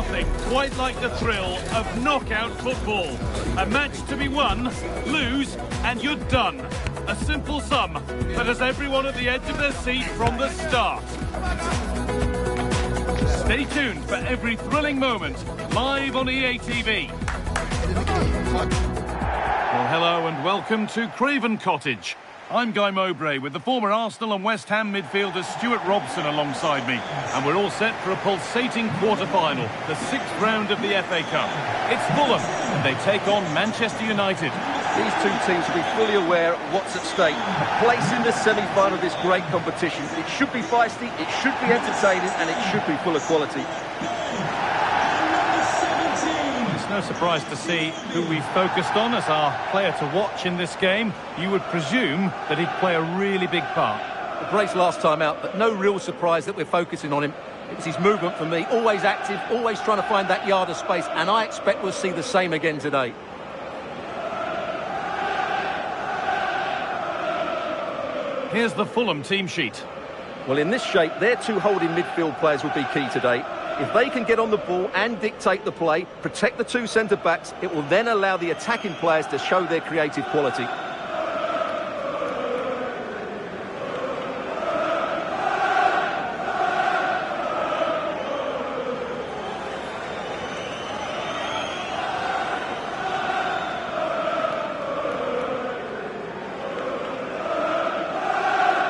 nothing quite like the thrill of knockout football. A match to be won, lose, and you're done. A simple sum that has everyone at the edge of their seat from the start. Stay tuned for every thrilling moment, live on EA TV. Well, hello and welcome to Craven Cottage. I'm Guy Mowbray with the former Arsenal and West Ham midfielder Stuart Robson alongside me. And we're all set for a pulsating quarter-final, the 6th round of the FA Cup. It's Fulham, and they take on Manchester United. These two teams will be fully aware of what's at stake. A place in the semi-final of this great competition. It should be feisty, it should be entertaining, and it should be full of quality. No surprise to see who we've focused on as our player to watch in this game. You would presume that he'd play a really big part. Brace last time out, but no real surprise that we're focusing on him. It was his movement for me, always active, always trying to find that yard of space, and I expect we'll see the same again today. Here's the Fulham team sheet. Well, in this shape, their two holding midfield players will be key today. If they can get on the ball and dictate the play, protect the two centre-backs, it will then allow the attacking players to show their creative quality.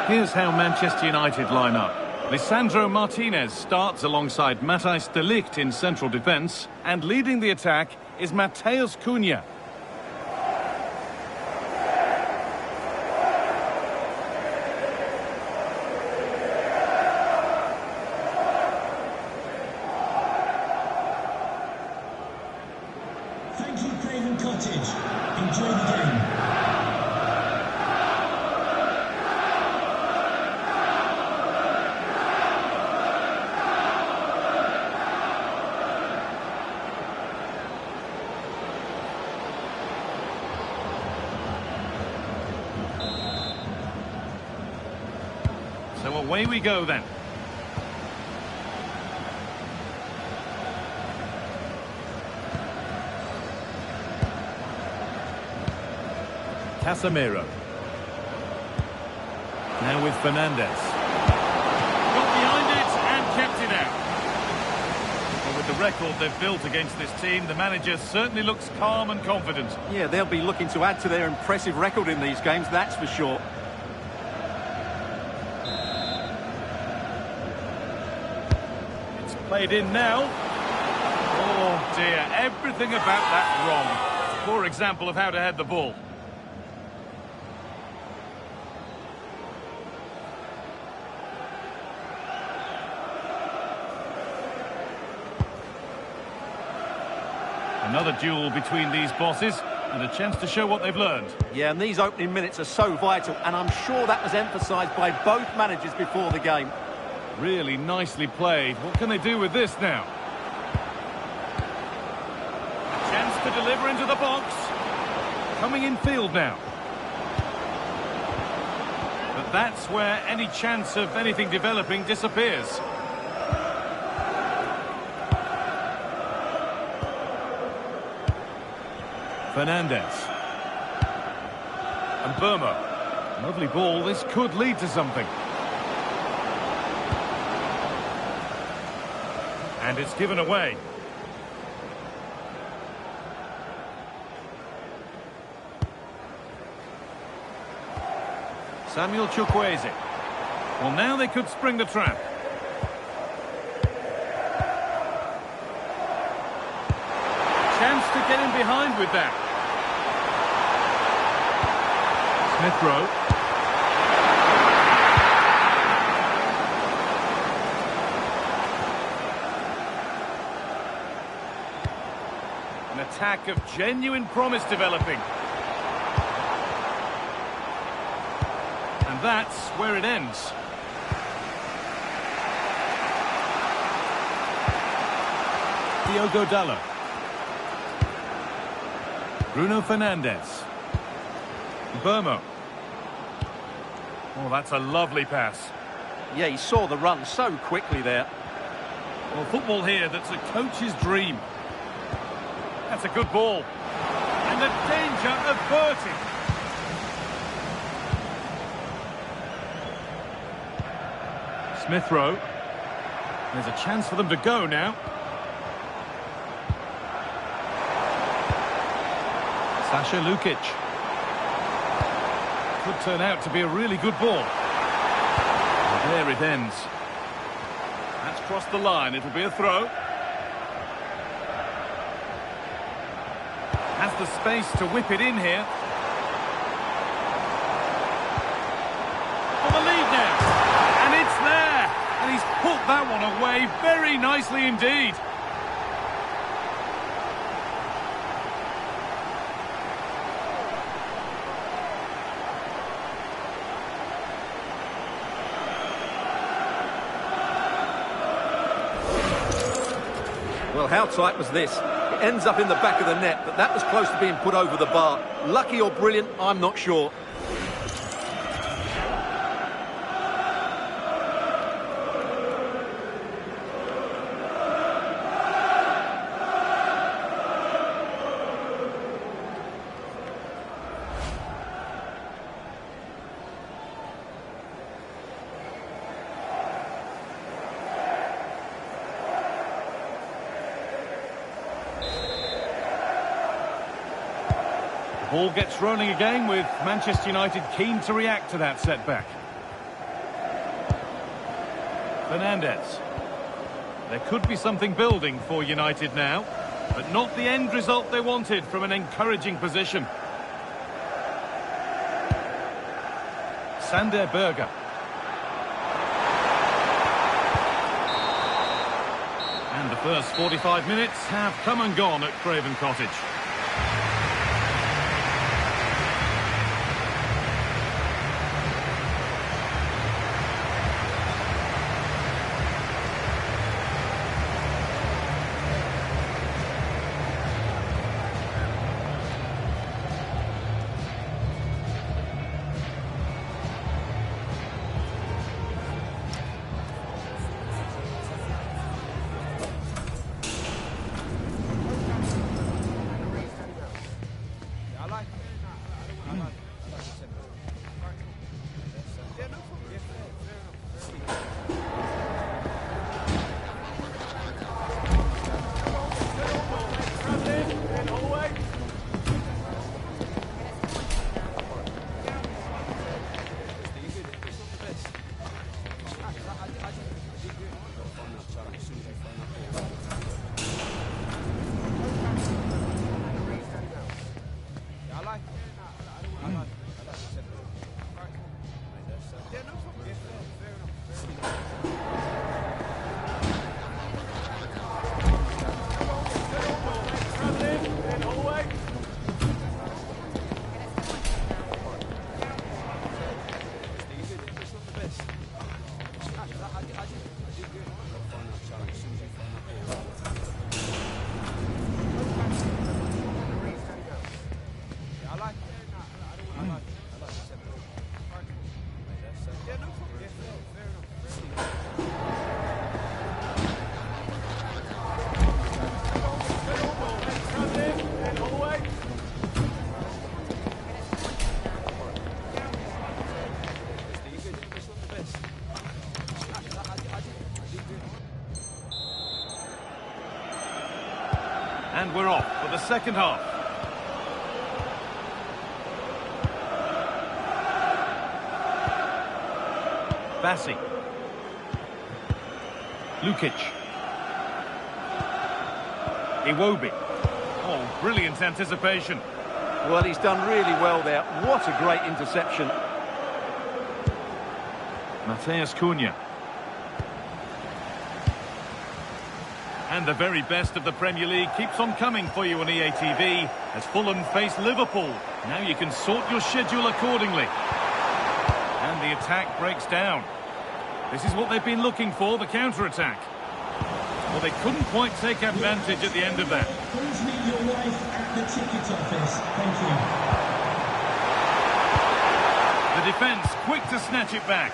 Here's how Manchester United line up. Lisandro Martínez starts alongside Matthijs de Ligt in central defence, and leading the attack is Matheus Cunha. Thank you, Craven Cottage. Enjoy the game. So away we go then. Casemiro. Now with Fernandes. Got behind it and kept it out. Well, with the record they've built against this team, the manager certainly looks calm and confident. Yeah, they'll be looking to add to their impressive record in these games, that's for sure. Played in now. Oh dear, everything about that wrong. Poor example of how to head the ball. Another duel between these bosses and a chance to show what they've learned. Yeah, and these opening minutes are so vital, and I'm sure that was emphasised by both managers before the game. Really nicely played. What can they do with this now? A chance to deliver into the box. Coming in field now. But that's where any chance of anything developing disappears. Fernandes. And Burma. Lovely ball. This could lead to something. And it's given away. Samuel Chukwueze. Well, now they could spring the trap. Chance to get in behind with that. Smith Rowe. An attack of genuine promise developing. And that's where it ends. Diogo Dalot. Bruno Fernandes. Burma. Oh, that's a lovely pass. Yeah, he saw the run so quickly there. Well, football here, that's a coach's dream. That's a good ball. And the danger averted. Smith Rowe. There's a chance for them to go now. Sasha Lukic. Could turn out to be a really good ball. And there it ends. That's crossed the line. It'll be a throw. Has the space to whip it in here. For the lead now. And it's there. And he's put that one away very nicely indeed. Well, how tight was this? It ends up in the back of the net, but that was close to being put over the bar. Lucky or brilliant, I'm not sure. Ball gets rolling again with Manchester United keen to react to that setback. Fernandez. There could be something building for United now, but not the end result they wanted from an encouraging position. Sander Berger. And the first 45 minutes have come and gone at Craven Cottage. And we're off for the second half. Bassi. Lukic. Iwobi. Oh, brilliant anticipation. Well, he's done really well there. What a great interception. Matthias Cunha. And the very best of the Premier League keeps on coming for you on EA TV as Fulham face Liverpool. Now you can sort your schedule accordingly. And the attack breaks down. This is what they've been looking for, the counter-attack. Well, they couldn't quite take advantage at the end of that. Please meet your wife at the ticket office. Thank you. The defence quick to snatch it back.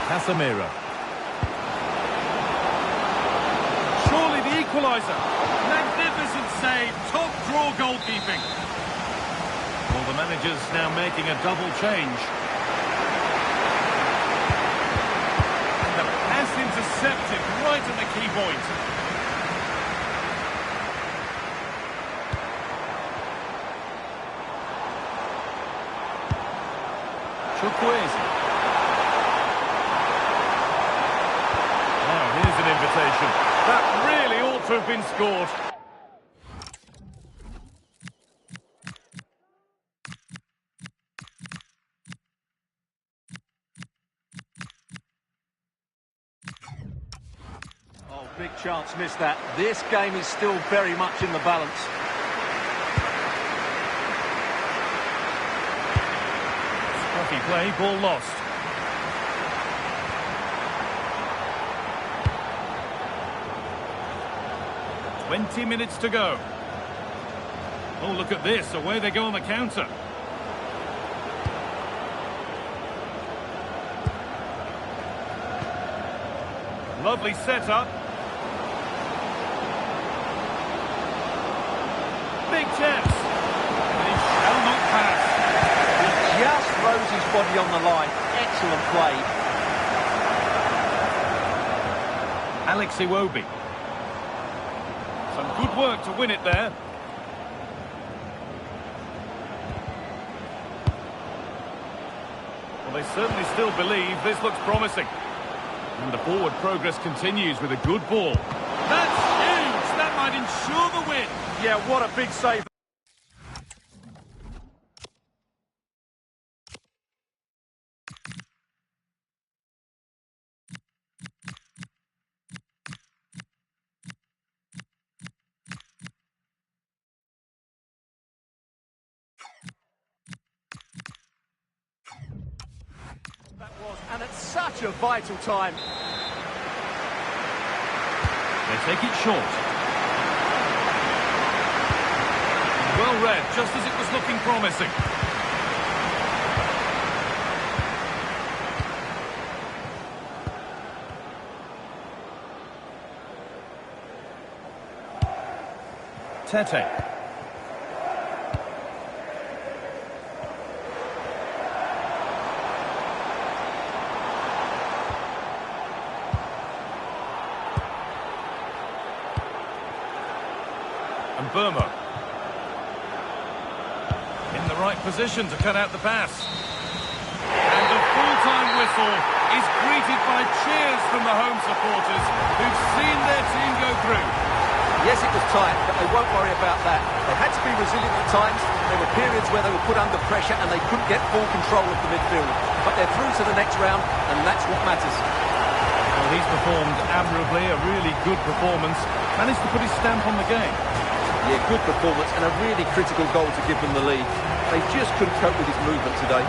Casemiro. Surely the equaliser. Magnificent save. Top draw goalkeeping. Well, the manager's now making a double change. And the pass intercepted right at the key point. Chukwueze. Now, here's an invitation. That really ought to have been scored. Oh, big chance missed that. This game is still very much in the balance. Scruffy play, ball lost. "20 minutes to go." Oh, look at this. Away they go on the counter. Lovely setup. Big chance. And he shall not pass. He just throws his body on the line. Excellent play. Alex Iwobi. Some good work to win it there. Well, they certainly still believe this looks promising. And the forward progress continues with a good ball. That's huge! That might ensure the win. Yeah, what a big save. That was, and at such a vital time. They take it short. Well read, just as it was looking promising. Tete. And Burma. In the right position to cut out the pass. And the full-time whistle is greeted by cheers from the home supporters who've seen their team go through. Yes, it was tight, but they won't worry about that. They had to be resilient at times. There were periods where they were put under pressure and they couldn't get full control of the midfield. But they're through to the next round, and that's what matters. Well, he's performed admirably, a really good performance. Managed to put his stamp on the game. Yeah, good performance and a really critical goal to give them the lead. They just couldn't cope with his movement today.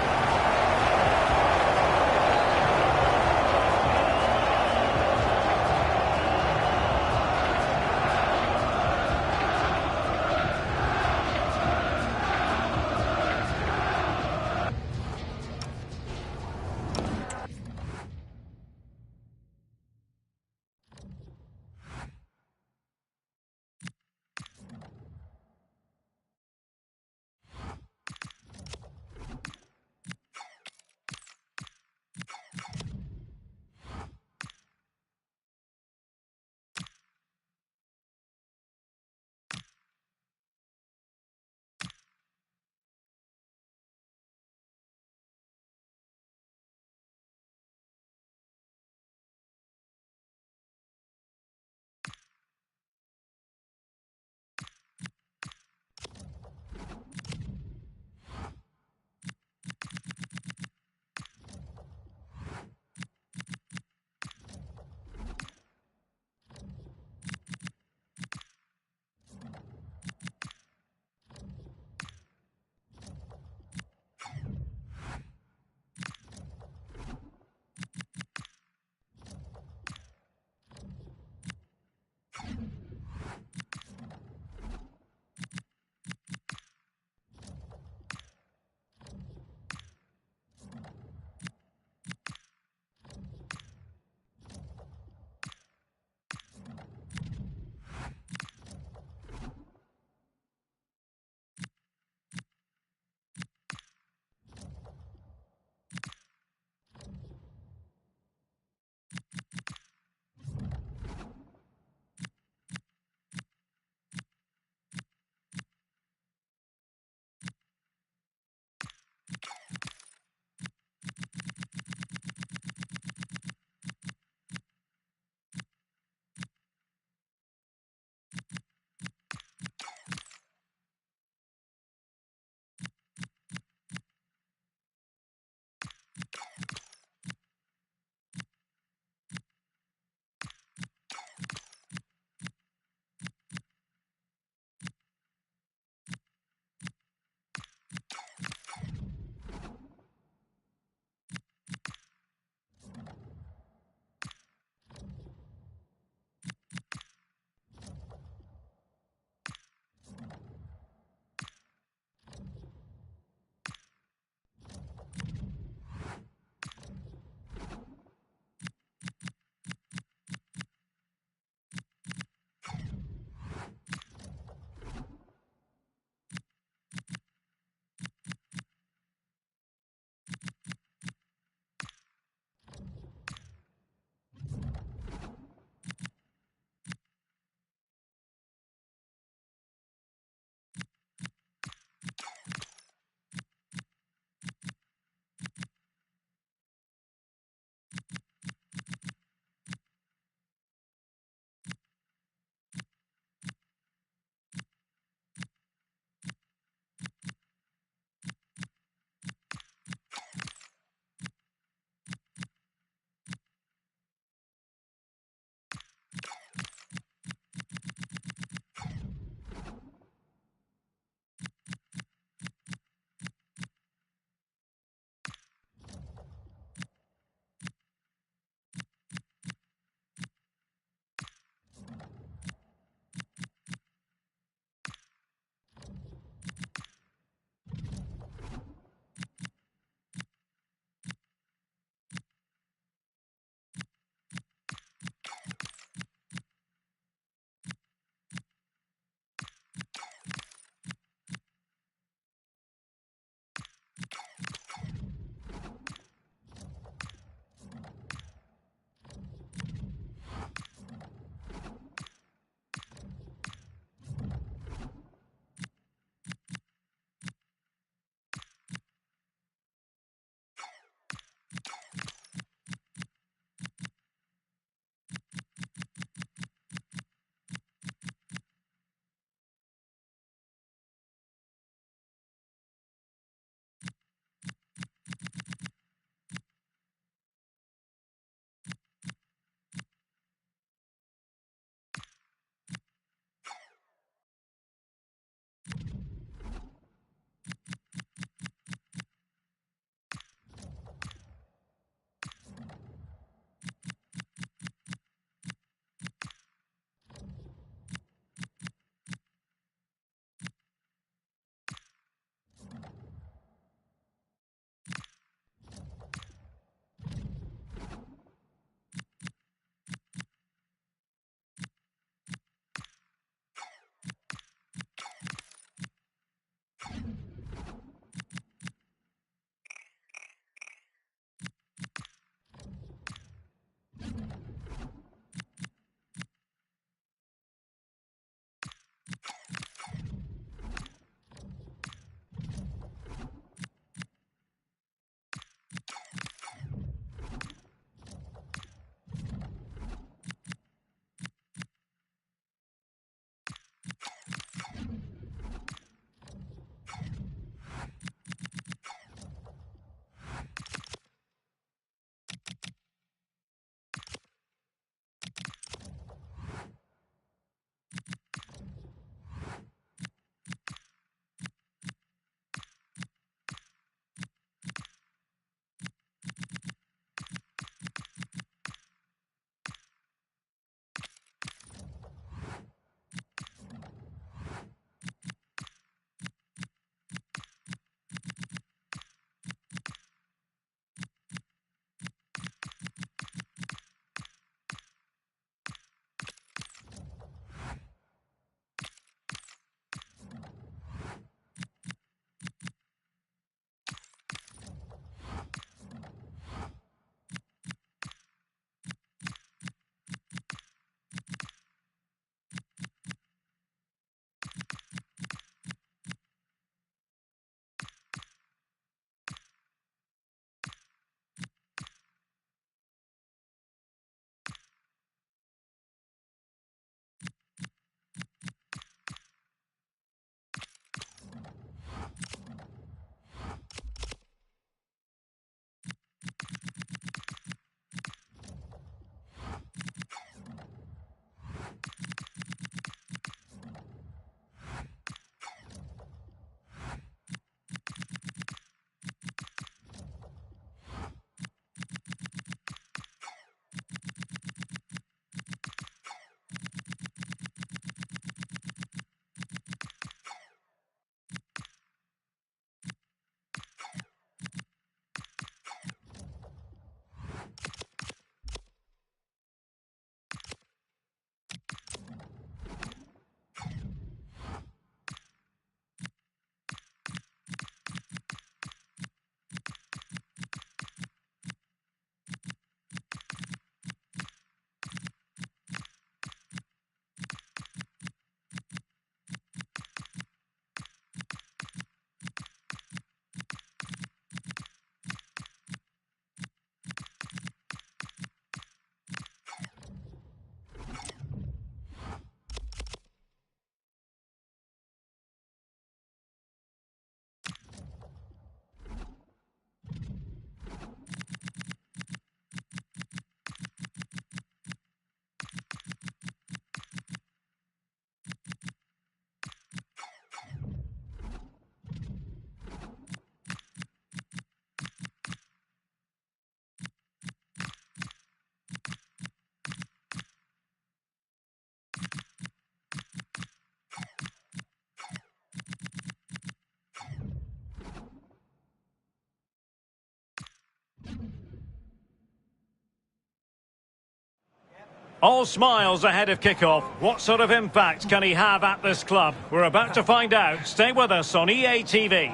All smiles ahead of kickoff. What sort of impact can he have at this club? We're about to find out. Stay with us on EA TV.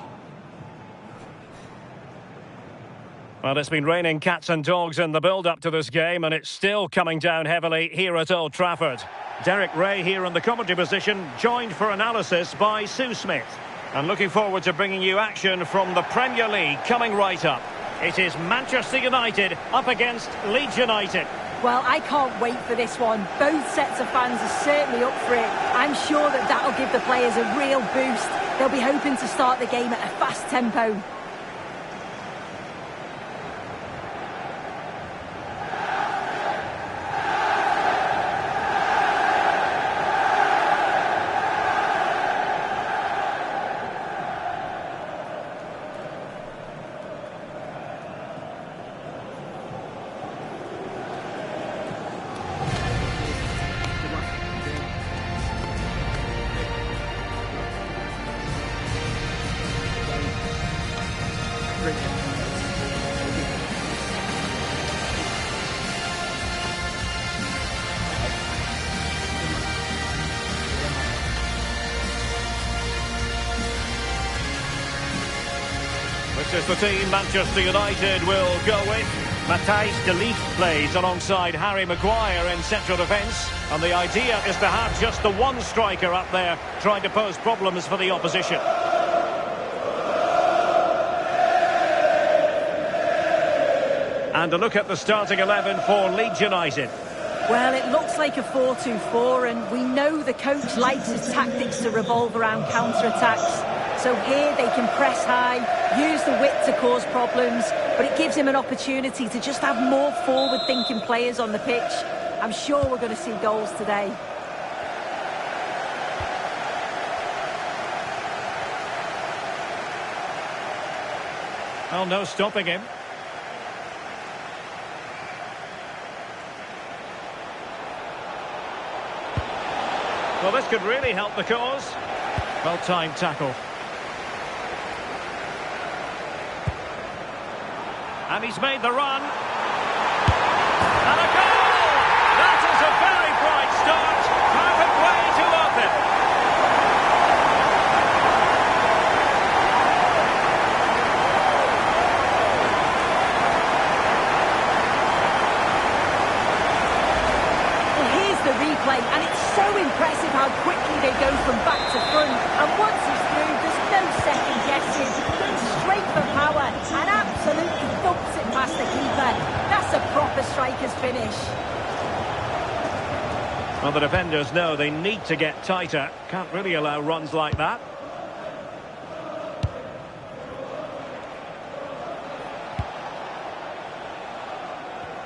Well, it's been raining cats and dogs in the build-up to this game, and it's still coming down heavily here at Old Trafford. Derek Ray here in the commentary position, joined for analysis by Sue Smith. And looking forward to bringing you action from the Premier League coming right up. It is Manchester United up against Leeds United. Well, I can't wait for this one. Both sets of fans are certainly up for it. I'm sure that that'll give the players a real boost. They'll be hoping to start the game at a fast tempo. This is the team Manchester United will go with. Matthijs Ligt plays alongside Harry Maguire in central defence. And the idea is to have just the one striker up there trying to pose problems for the opposition. And a look at the starting 11 for Leeds United. Well, it looks like a 4-2-4, and we know the coach likes his tactics to revolve around counter-attacks. So here they can press high, use the width to cause problems, but it gives him an opportunity to just have more forward-thinking players on the pitch. I'm sure we're going to see goals today. Well, no stopping him. Well, this could really help the cause. Well-timed tackle. And he's made the run. And a goal! That is a very bright start. Perfect way to open. Well, here's the replay, and it's so impressive how quickly they go from back to front. And once he's through, there's no second guessing. Straight for power and absolutely thumps it past the keeper. That's a proper striker's finish. Well, the defenders know they need to get tighter. Can't really allow runs like that.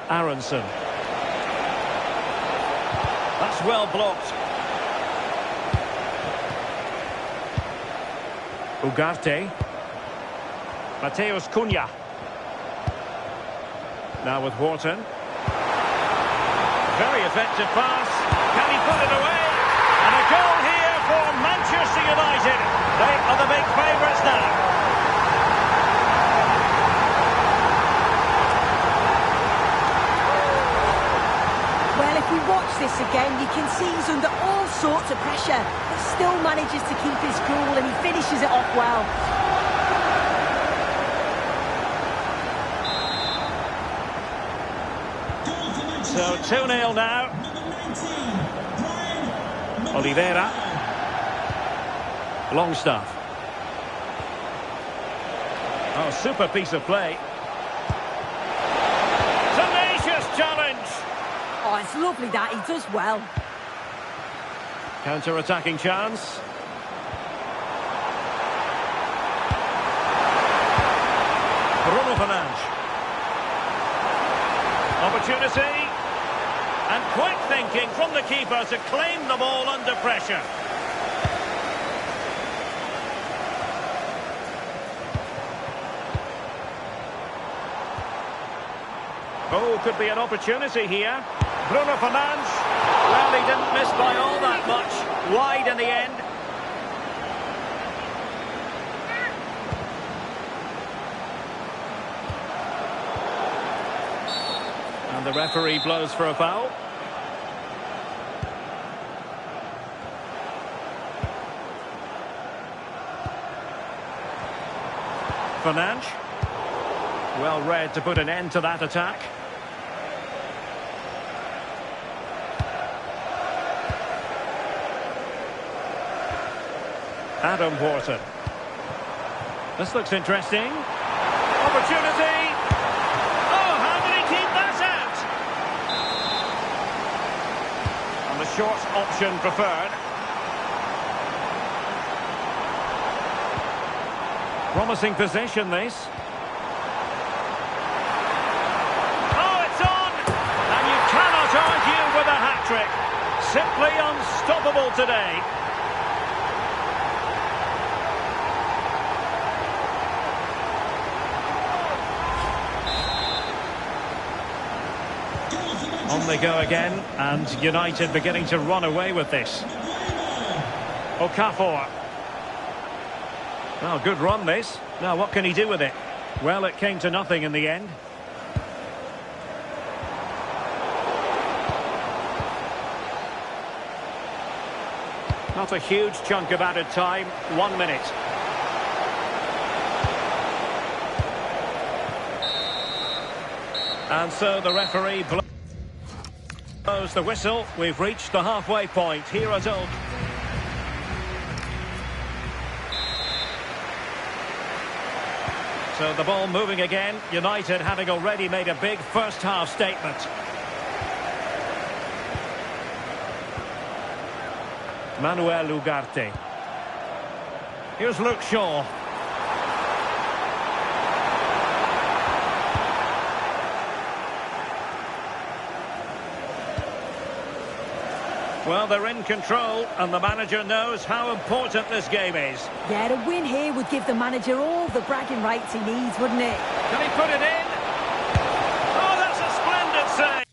Aronson. That's well blocked. Ugarte. Matheus Cunha. Now with Wharton. Very effective pass. Can he put it away? And a goal here for Manchester United. They are the big favourites now. Well, if we watch this again, you can see he's under all sorts of pressure, but still manages to keep his cool, and he finishes it off well. So 2-0 now. Oliveira. Longstaff. Oh, super piece of play. Tenacious challenge. Oh, it's lovely that. He does well. Counter-attacking chance. Bruno Fernandes. Opportunity. And quick thinking from the keeper to claim the ball under pressure. Oh, could be an opportunity here. Bruno Fernandes. Well, he didn't miss by all that much. Wide in the end. And the referee blows for a foul. Fernandes. Well read to put an end to that attack. Adam Wharton. This looks interesting. Opportunity. Oh, how did he keep that out? And the short option preferred. Promising possession, this. Oh, it's on! And you cannot argue with a hat-trick. Simply unstoppable today. On they go again, and United beginning to run away with this. Okafor. Well, good run this. Now, what can he do with it? Well, it came to nothing in the end. Not a huge chunk of added time. 1 minute. And so the referee blows the whistle. We've reached the halfway point here at Old. So the ball moving again. United having already made a big first half statement. Manuel Ugarte. Here's Luke Shaw. Well, they're in control, and the manager knows how important this game is. Yeah, a win here would give the manager all the bragging rights he needs, wouldn't it? Can he put it in? Oh, that's a splendid save!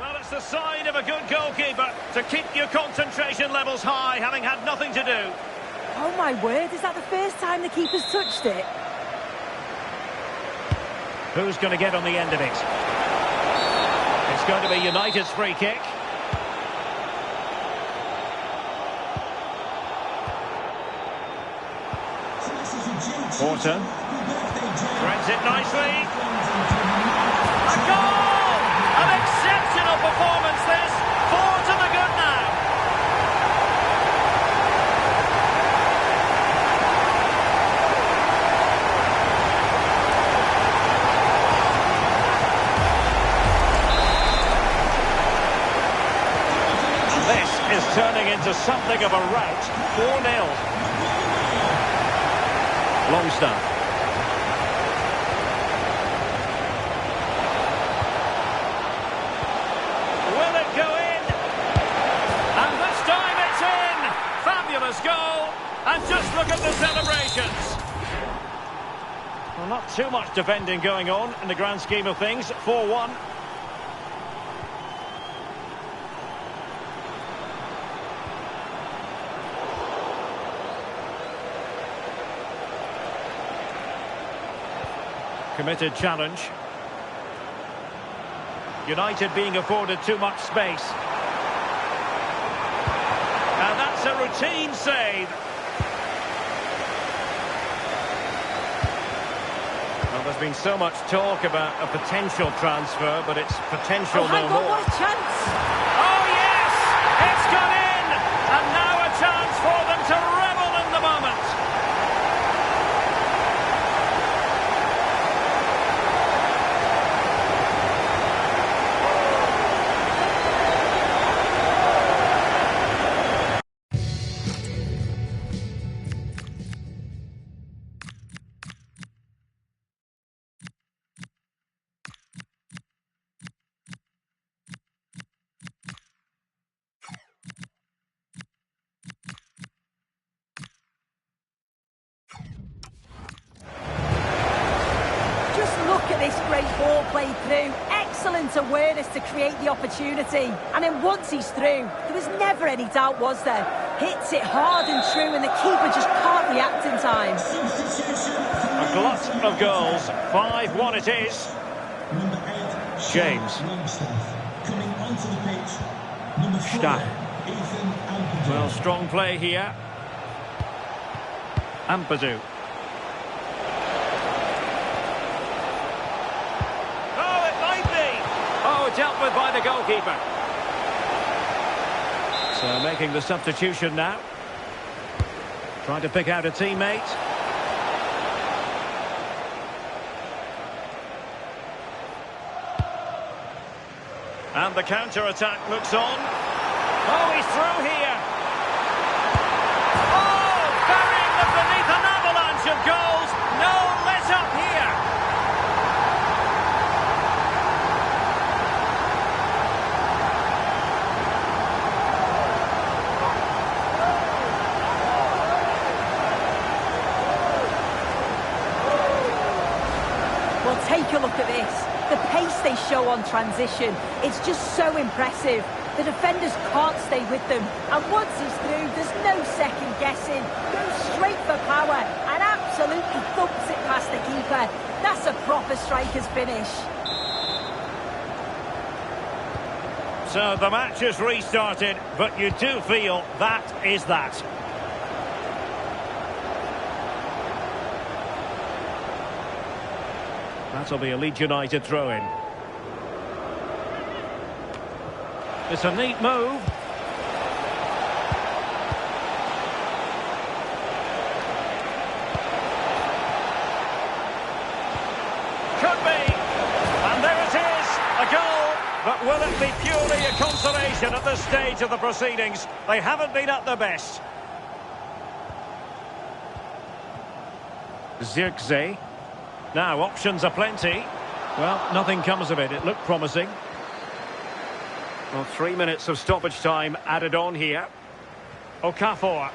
Well, it's the sign of a good goalkeeper to keep your concentration levels high, having had nothing to do. Oh my word, is that the first time the keeper's touched it? Who's going to get on the end of it? It's going to be United's free kick. Porter threads it nicely. A goal! An exceptional performance this. 4 to the good now. This is turning into something of a rout. 4-0. Longstaff. Will it go in? And this time it's in! Fabulous goal! And just look at the celebrations! Well, not too much defending going on in the grand scheme of things. 4-1. Committed challenge. United being afforded too much space. And that's a routine save. Well, there's been so much talk about a potential transfer, but it's potential no more. What a chance! Oh, yes! It's gone in! And now a chance for them to revel in the moment. excellent awareness to create the opportunity. And then once he's through, there was never any doubt, was there? Hits it hard and true, and the keeper just can't react in time. A glut of goals. 5-1 it is. Number 8, James. coming onto the pitch. Number 4, Stach. Ethan Ampadu. Well, strong play here. Ampadu. Oh, it might be. Oh, dealt with by the goalkeeper. So making the substitution now. Trying to pick out a teammate. And the counter-attack looks on. Oh, he's through here. Oh, burying them beneath an avalanche of goals. No let up here. Well, take a look at this. The pace they show on transition, it's just so impressive. The defenders can't stay with them. And once he's through, there's no second guessing. Goes straight for power and absolutely thumps it past the keeper. That's a proper striker's finish. So the match has restarted, but you do feel that is that. That'll be a Leeds United throw-in. It's a neat move. Could be. And there it is, a goal. But will it be purely a consolation at this stage of the proceedings? They haven't been at their best. Zirkzee. Now, options are plenty. Well, nothing comes of it. It looked promising. Well, 3 minutes of stoppage time added on here. Okafor.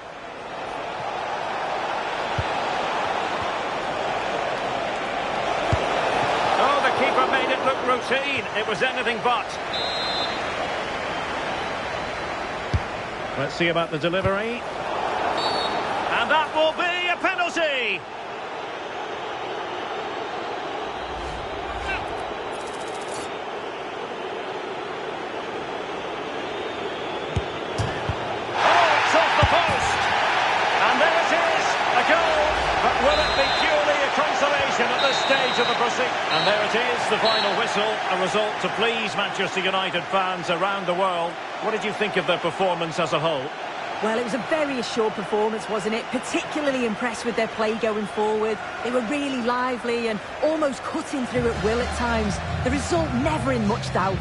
Oh, the keeper made it look routine. It was anything but. Let's see about the delivery. And that will be a penalty. At this stage of the proceedings. And there it is, the final whistle, a result to please Manchester United fans around the world. What did you think of their performance as a whole? Well, it was a very assured performance, wasn't it? Particularly impressed with their play going forward. They were really lively and almost cutting through at will at times. The result never in much doubt.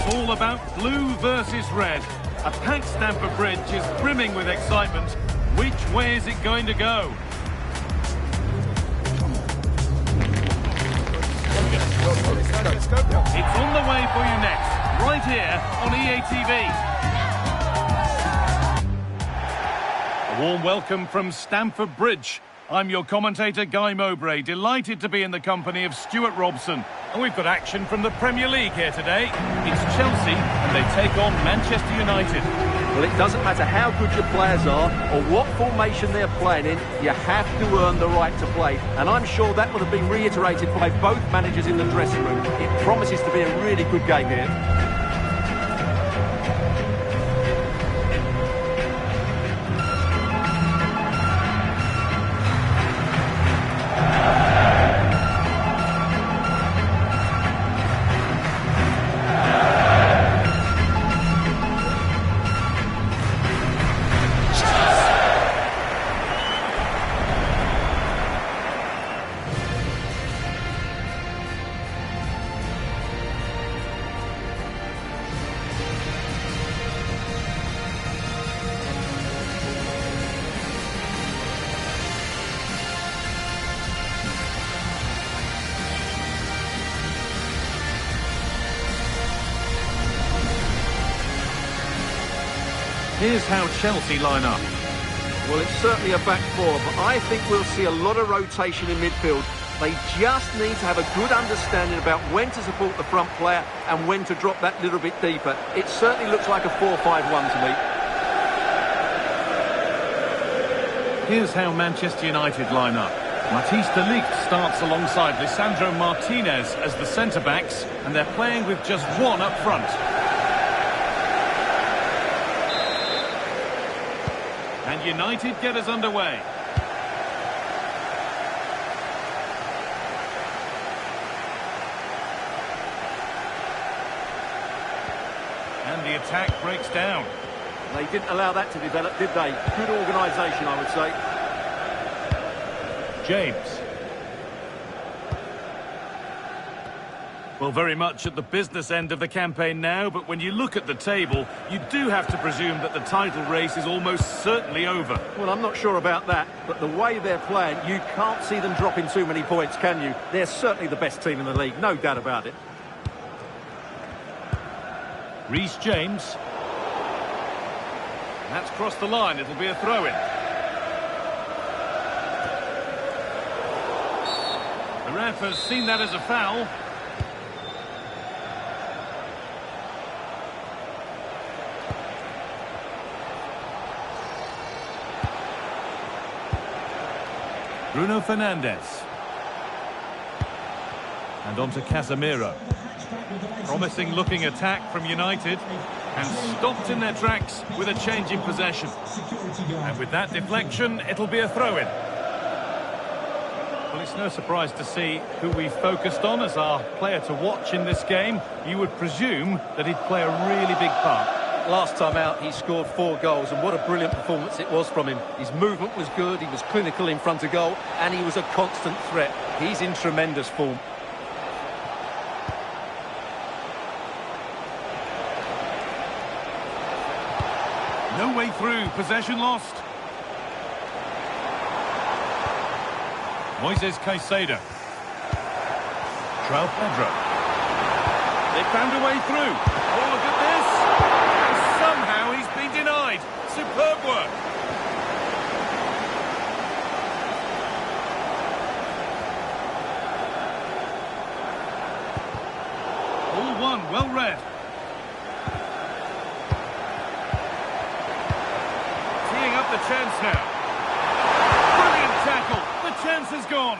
It's all about blue versus red. A packed Stamford Bridge is brimming with excitement. Which way is it going to go? It's on the way for you next, right here on EA TV. A warm welcome from Stamford Bridge. I'm your commentator, Guy Mowbray, delighted to be in the company of Stuart Robson. And we've got action from the Premier League here today. It's Chelsea, and they take on Manchester United. Well, it doesn't matter how good your players are or what formation they're playing in, you have to earn the right to play. And I'm sure that would have been reiterated by both managers in the dressing room. It promises to be a really good game here. Here's how Chelsea line up. Well, it's certainly a back four, but I think we'll see a lot of rotation in midfield. They just need to have a good understanding about when to support the front player and when to drop that little bit deeper. It certainly looks like a 4-5-1 to me. Here's how Manchester United line up. Matthijs Ligt starts alongside Lisandro Martínez as the centre-backs, and they're playing with just one up front. And United get us underway. And the attack breaks down. They didn't allow that to develop, did they? Good organisation, I would say. James. Well, very much at the business end of the campaign now, but when you look at the table, you do have to presume that the title race is almost certainly over. Well, I'm not sure about that, but the way they're playing, you can't see them dropping too many points, can you? They're certainly the best team in the league, no doubt about it. Reece James. That's crossed the line, it'll be a throw-in. The ref has seen that as a foul. Bruno Fernandes. And on to Casemiro. Promising looking attack from United. And stopped in their tracks with a change in possession. And with that deflection, it'll be a throw-in. Well, it's no surprise to see who we focused on as our player to watch in this game. You would presume that he'd play a really big part. Last time out, he scored 4 goals, and what a brilliant performance it was from him. His movement was good, he was clinical in front of goal, and he was a constant threat. He's in tremendous form. No way through, possession lost. Moises Caicedo. João Pedro. They found a way through. Oh, look at this. And somehow he's been denied. Superb work. All one, well read. Teeing up the chance now. Brilliant tackle. The chance is gone.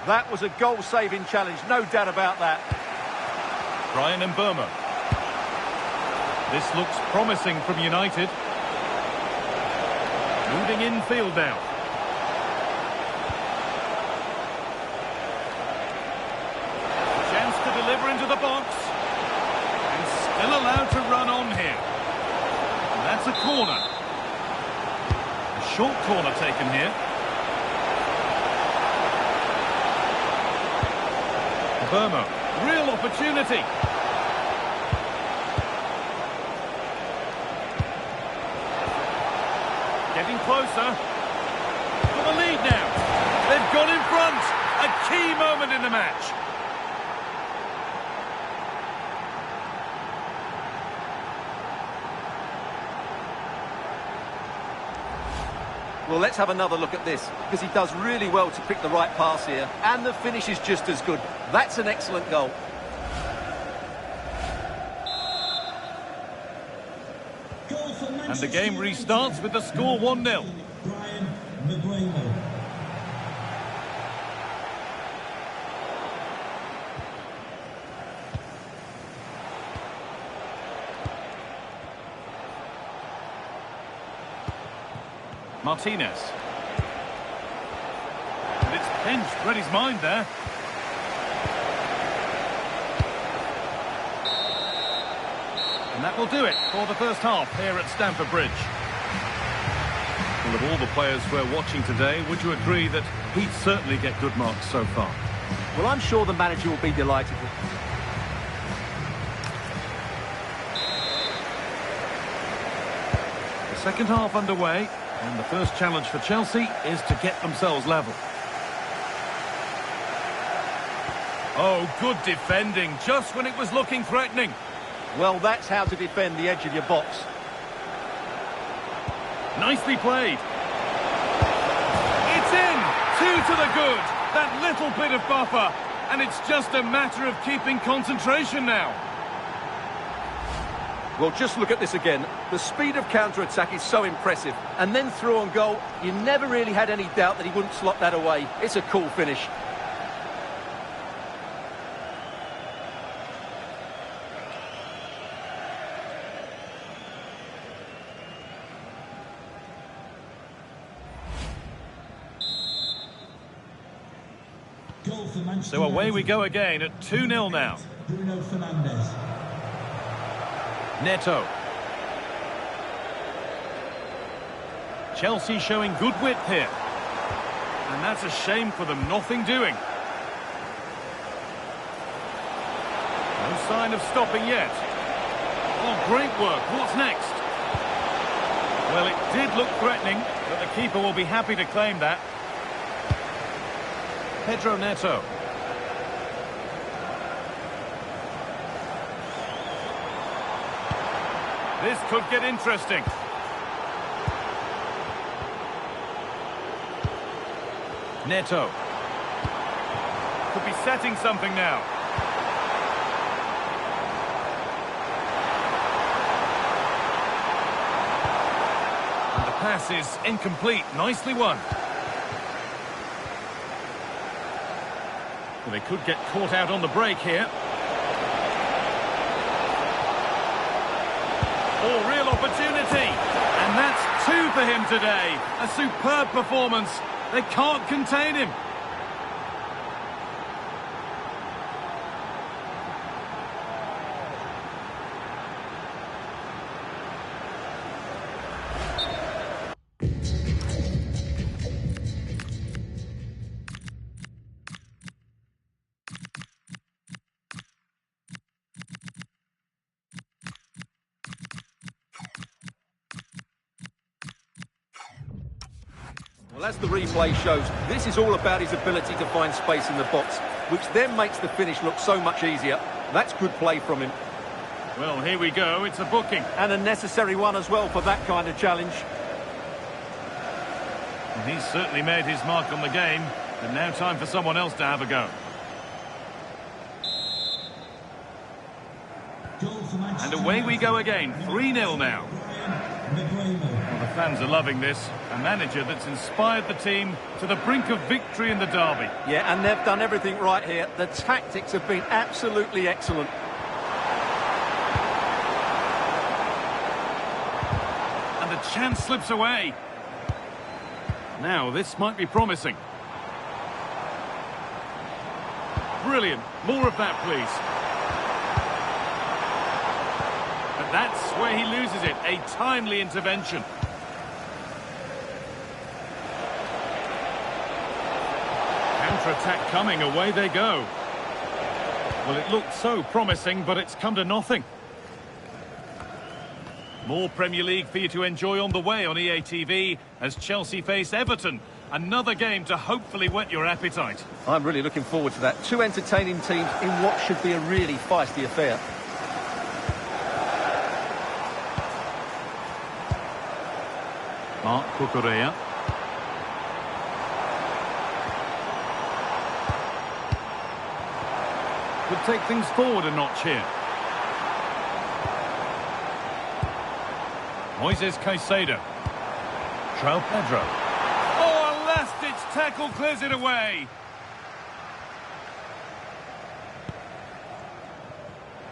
That was a goal-saving challenge, no doubt about that. Brian Mbeumo. This looks promising from United. Moving infield now. Chance to deliver into the box. And still allowed to run on here. And that's a corner. A short corner taken here. Mbeumo. Real opportunity. closer. For the lead now. They've gone in front. A key moment in the match. Well, let's have another look at this, because he does really well to pick the right pass here, and the finish is just as good. That's an excellent goal. And the game restarts with the score 1-0. Martínez. And it's pinched, read his mind there. And that will do it for the first half here at Stamford Bridge. Well, of all the players we're watching today, would you agree that he'd certainly get good marks so far? Well, I'm sure the manager will be delighted with him. The second half underway, and the first challenge for Chelsea is to get themselves level. Oh, good defending, just when it was looking threatening. Well, that's how to defend the edge of your box. Nicely played. It's in! 2 to the good. That little bit of buffer. And it's just a matter of keeping concentration now. Well, just look at this again. The speed of counter-attack is so impressive. And then through on goal, you never really had any doubt that he wouldn't slot that away. It's a cool finish. So away we go again at 2-0 now. Neto. Chelsea showing good width here. And that's a shame for them, nothing doing. No sign of stopping yet. Oh, great work. What's next? Well, it did look threatening, but the keeper will be happy to claim that. Pedro Neto. This could get interesting. Neto. Could be setting something now. And the pass is incomplete. Nicely won. Well, they could get caught out on the break here. Oh, real opportunity. And that's 2 for him today. A superb performance. They can't contain him. Well, as the replay shows, this is all about his ability to find space in the box, which then makes the finish look so much easier. That's good play from him. Well, here we go. It's a booking. And a necessary one as well for that kind of challenge. And he's certainly made his mark on the game. And now time for someone else to have a go. And away we go again. 3-0 now. Well, the fans are loving this. A manager that's inspired the team to the brink of victory in the derby. Yeah, and they've done everything right here. The tactics have been absolutely excellent. And the chance slips away. Now, this might be promising. Brilliant. More of that, please. But that's where he loses it. A timely intervention. Counter-attack coming. Away they go. Well, it looked so promising, but it's come to nothing. More Premier League for you to enjoy on the way on EA TV as Chelsea face Everton. Another game to hopefully whet your appetite. I'm really looking forward to that. Two entertaining teams in what should be a really feisty affair. Mark Cucurella. Could take things forward a notch here. Moises Caicedo. João Pedro. Oh, a last-ditch tackle clears it away.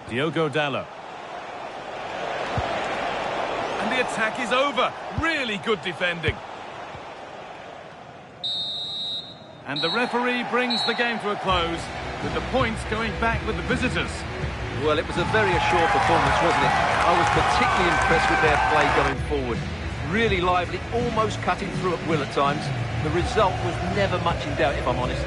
Diogo Dalot. And the attack is over. Really good defending. And the referee brings the game to a close, with the points going back with the visitors. Well, it was a very assured performance, wasn't it? I was particularly impressed with their play going forward. Really lively, almost cutting through at will at times. The result was never much in doubt, if I'm honest.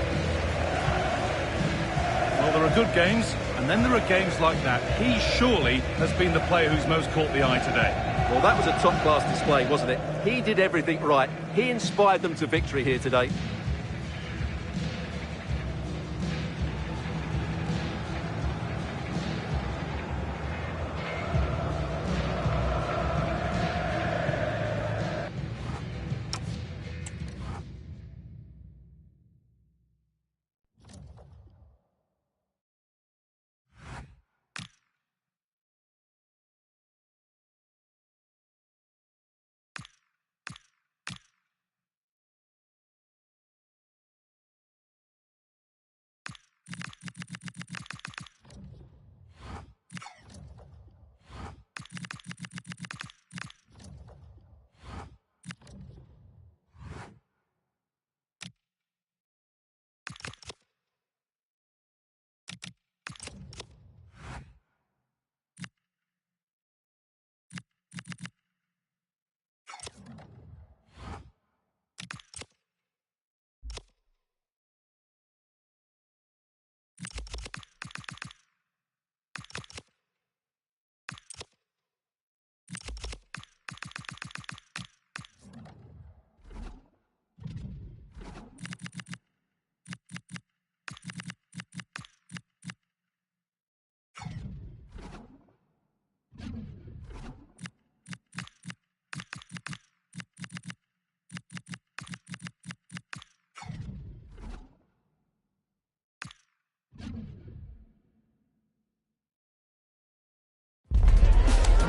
Well, there are good games, and then there are games like that. He surely has been the player who's most caught the eye today. Well, that was a top-class display, wasn't it? He did everything right. He inspired them to victory here today.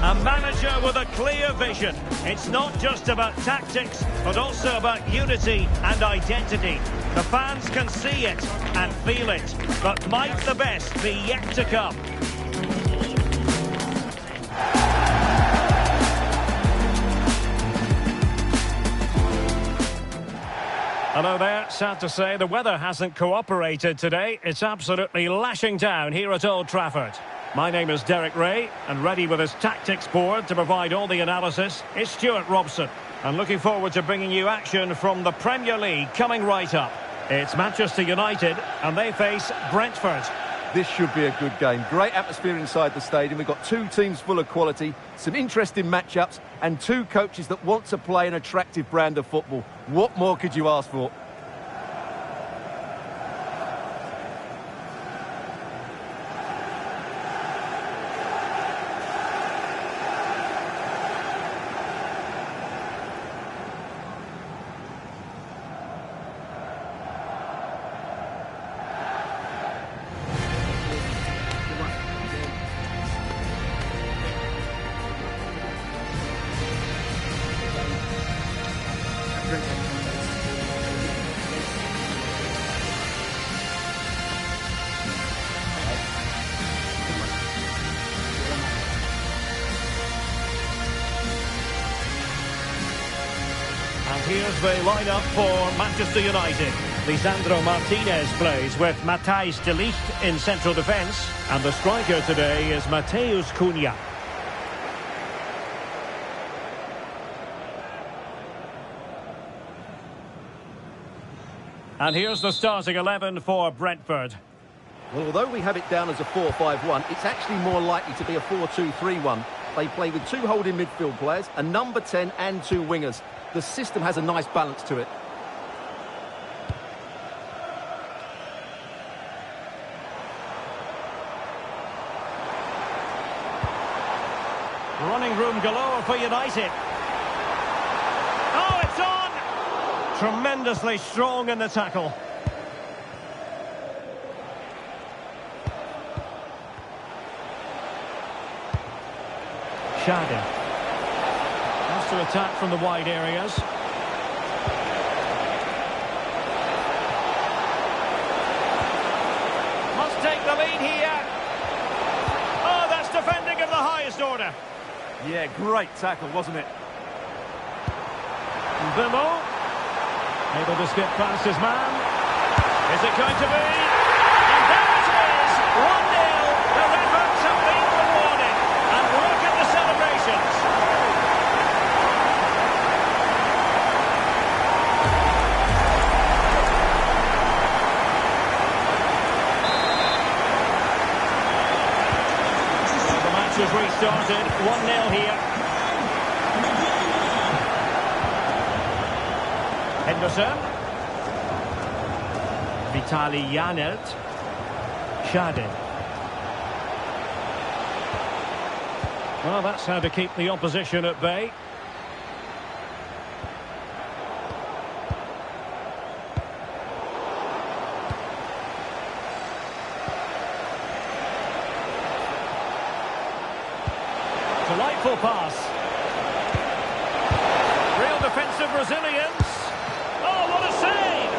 A manager with a clear vision. It's not just about tactics, but also about unity and identity. The fans can see it and feel it, but might the best be yet to come? Hello there. Sad to say the weather hasn't cooperated today. It's absolutely lashing down here at Old Trafford. My name is Derek Ray, and ready with his tactics board to provide all the analysis is Stuart Robson. And looking forward to bringing you action from the Premier League coming right up. It's Manchester United, and they face Brentford. This should be a good game. Great atmosphere inside the stadium. We've got two teams full of quality, some interesting matchups, and two coaches that want to play an attractive brand of football. What more could you ask for? Here's the lineup for Manchester United. Lisandro Martínez plays with Matthijs de Ligt in central defence. And the striker today is Matheus Cunha. And here's the starting 11 for Brentford. Well, although we have it down as a 4-5-1, it's actually more likely to be a 4-2-3-1. They play with 2 holding midfield players, a number 10 and 2 wingers. The system has a nice balance to it. Running room galore for United. Oh, it's on! Tremendously strong in the tackle. Yaydan has to attack from the wide areas. Must take the lead here. Oh, that's defending of the highest order. Yeah, great tackle, wasn't it? Dermot able to skip past his man. Is it going to be? And there it is! 1-0. Their efforts have been rewarded. And look at the celebrations. The match has restarted. 1-0 here. Henderson. Vitaly Janelt. Yaydan. Well, that's how to keep the opposition at bay. Delightful pass. Real defensive resilience. Oh, what a save!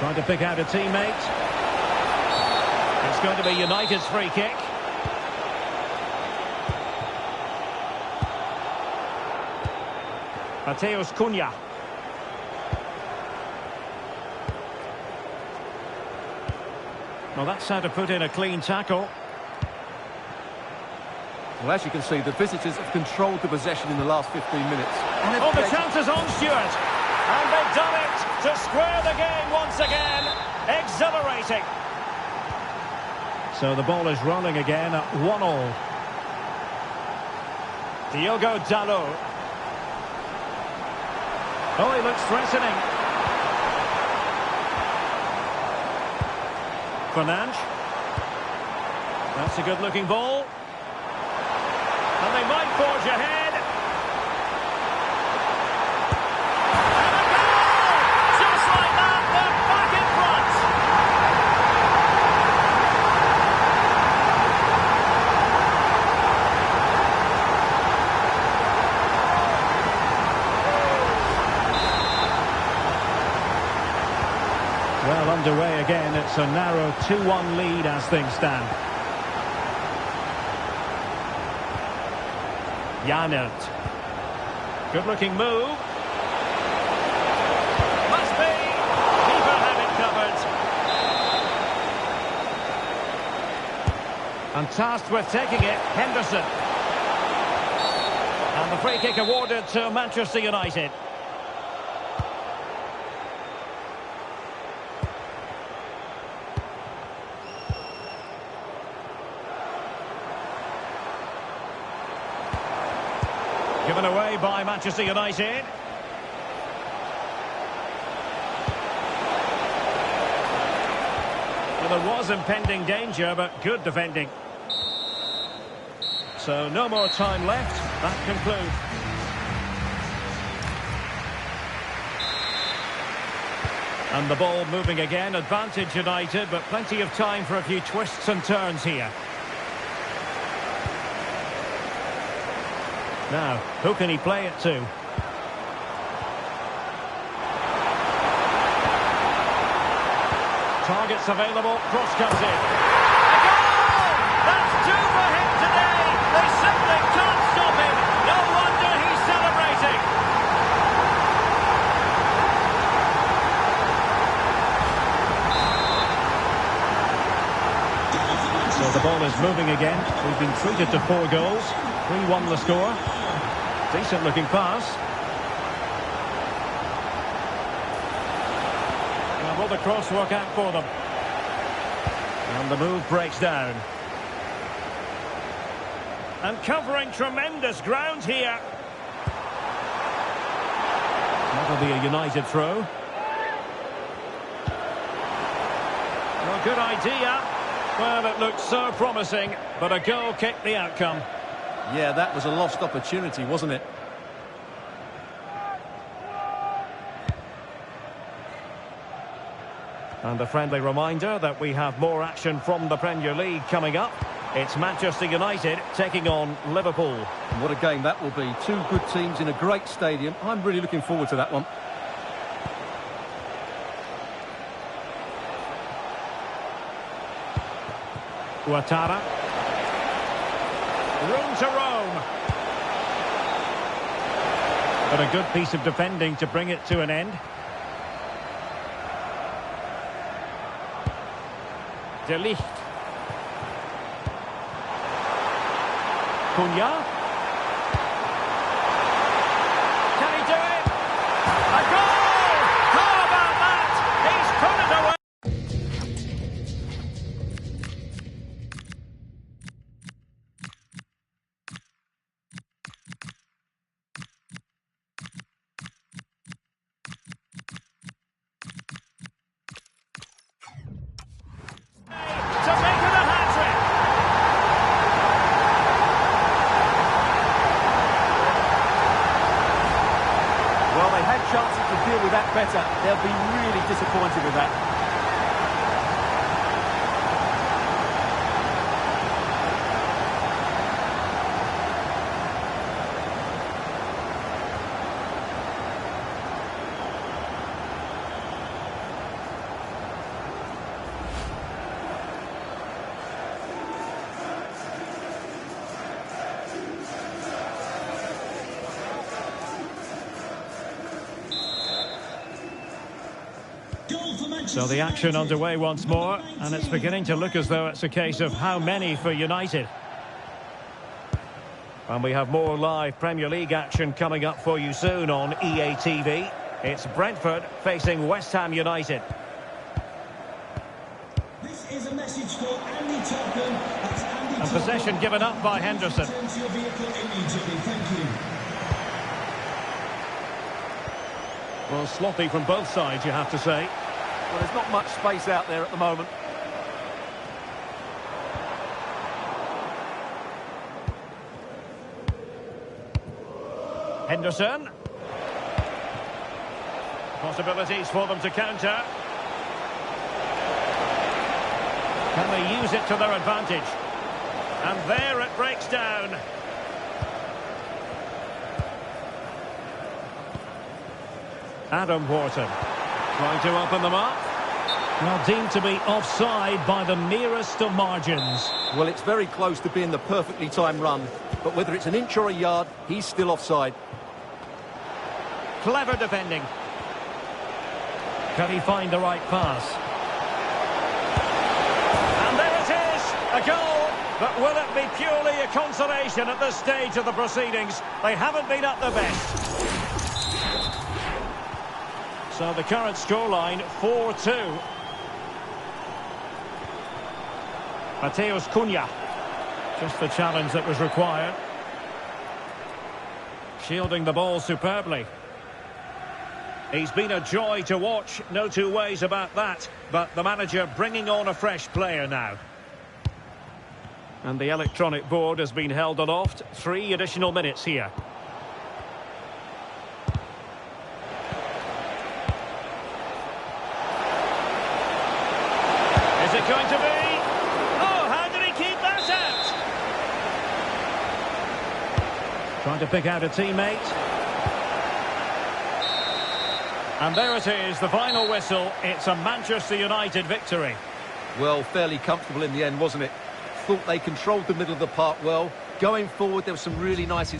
Trying to pick out a teammate. It's going to be United's free kick. Matheus Cunha. Well, that's how to put in a clean tackle. Well, as you can see, the visitors have controlled the possession in the last 15 minutes. And Oh, the chance is on, Stuart. And they've done it to square the game once again. Exhilarating. So the ball is rolling again at 1-1. Diogo Dalot. Oh, he looks threatening. Fernandes. That's a good-looking ball. And they might forge ahead. And a goal! Just like that, they're back in front. Well, underway again. It's a narrow 2-1 lead as things stand. Janelt. Good-looking move. Must be. Keeper had it covered. And tasked with taking it, Henderson. And the free kick awarded to Manchester United. Given away by Manchester United. Well, there was impending danger, but good defending. So no more time left. That concludes. And the ball moving again. Advantage United, but plenty of time for a few twists and turns here. Now, who can he play it to? Targets available, cross comes in. A goal! That's 2 for him today! They simply can't stop him! No wonder he's celebrating! So the ball is moving again. We've been treated to 4 goals. 3-1 the score. Decent looking pass. And will the cross work out for them? And And the move breaks down. And covering tremendous ground here. That'll be a United throw. Well, good idea. Well, it looked so promising, but a goal kicked the outcome. Yeah, that was a lost opportunity, wasn't it? And a friendly reminder that we have more action from the Premier League coming up. It's Manchester United taking on Liverpool. And what a game that will be. Two good teams in a great stadium. I'm really looking forward to that one. Ouattara. Room to roam. But a good piece of defending to bring it to an end. Ligt. Cunha. Can he do it? A goal! How about that? He's put it away. To make it a hat-trick. Well, they had chances to deal with that better. They'll be really disappointed with that. So the action underway once more, and it's beginning to look as though it's a case of how many for United. And we have more live Premier League action coming up for you soon on EA TV. It's Brentford facing West Ham United. This is a message for Andy Tottenham. That's Andy And possession given up by Henderson. Turn to your vehicle immediately. Thank you. Well, sloppy from both sides, you have to say. Well, there's not much space out there at the moment. Henderson. Possibilities for them to counter. Can they use it to their advantage? And there it breaks down. Adam Wharton trying to open them up. Well, deemed to be offside by the merest of margins. Well, it's very close to being the perfectly timed run. But whether it's an inch or a yard, he's still offside. Clever defending. Can he find the right pass? And there it is, a goal. But will it be purely a consolation at this stage of the proceedings? They haven't been at their best. So the current scoreline, 4-2. Matheus Cunha. Just the challenge that was required. Shielding the ball superbly. He's been a joy to watch, no two ways about that. But the manager bringing on a fresh player now. And the electronic board has been held aloft. 3 additional minutes here. Is it going to be? Oh, how did he keep that out? Trying to pick out a teammate. And there it is, the final whistle. It's a Manchester United victory. Well, fairly comfortable in the end, wasn't it? Thought they controlled the middle of the park well. Going forward, there was some really nice...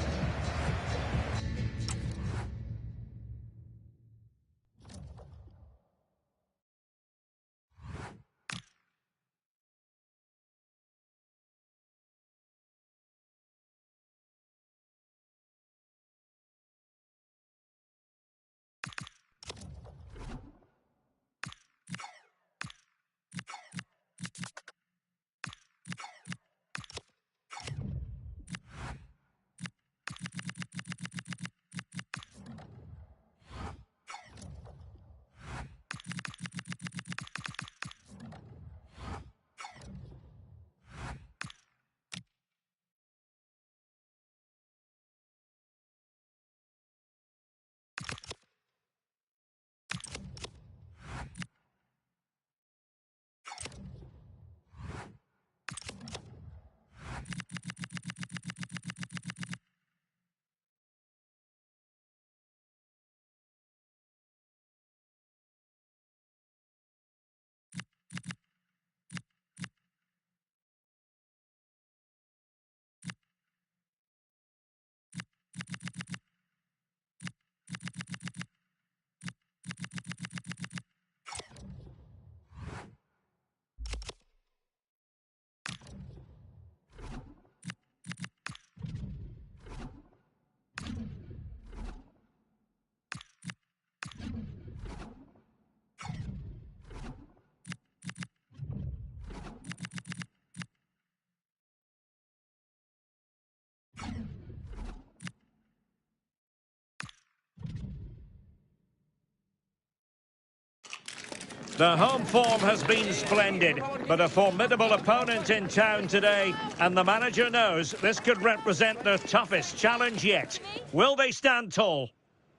The home form has been splendid, but a formidable opponent in town today, and the manager knows this could represent the toughest challenge yet. Will they stand tall?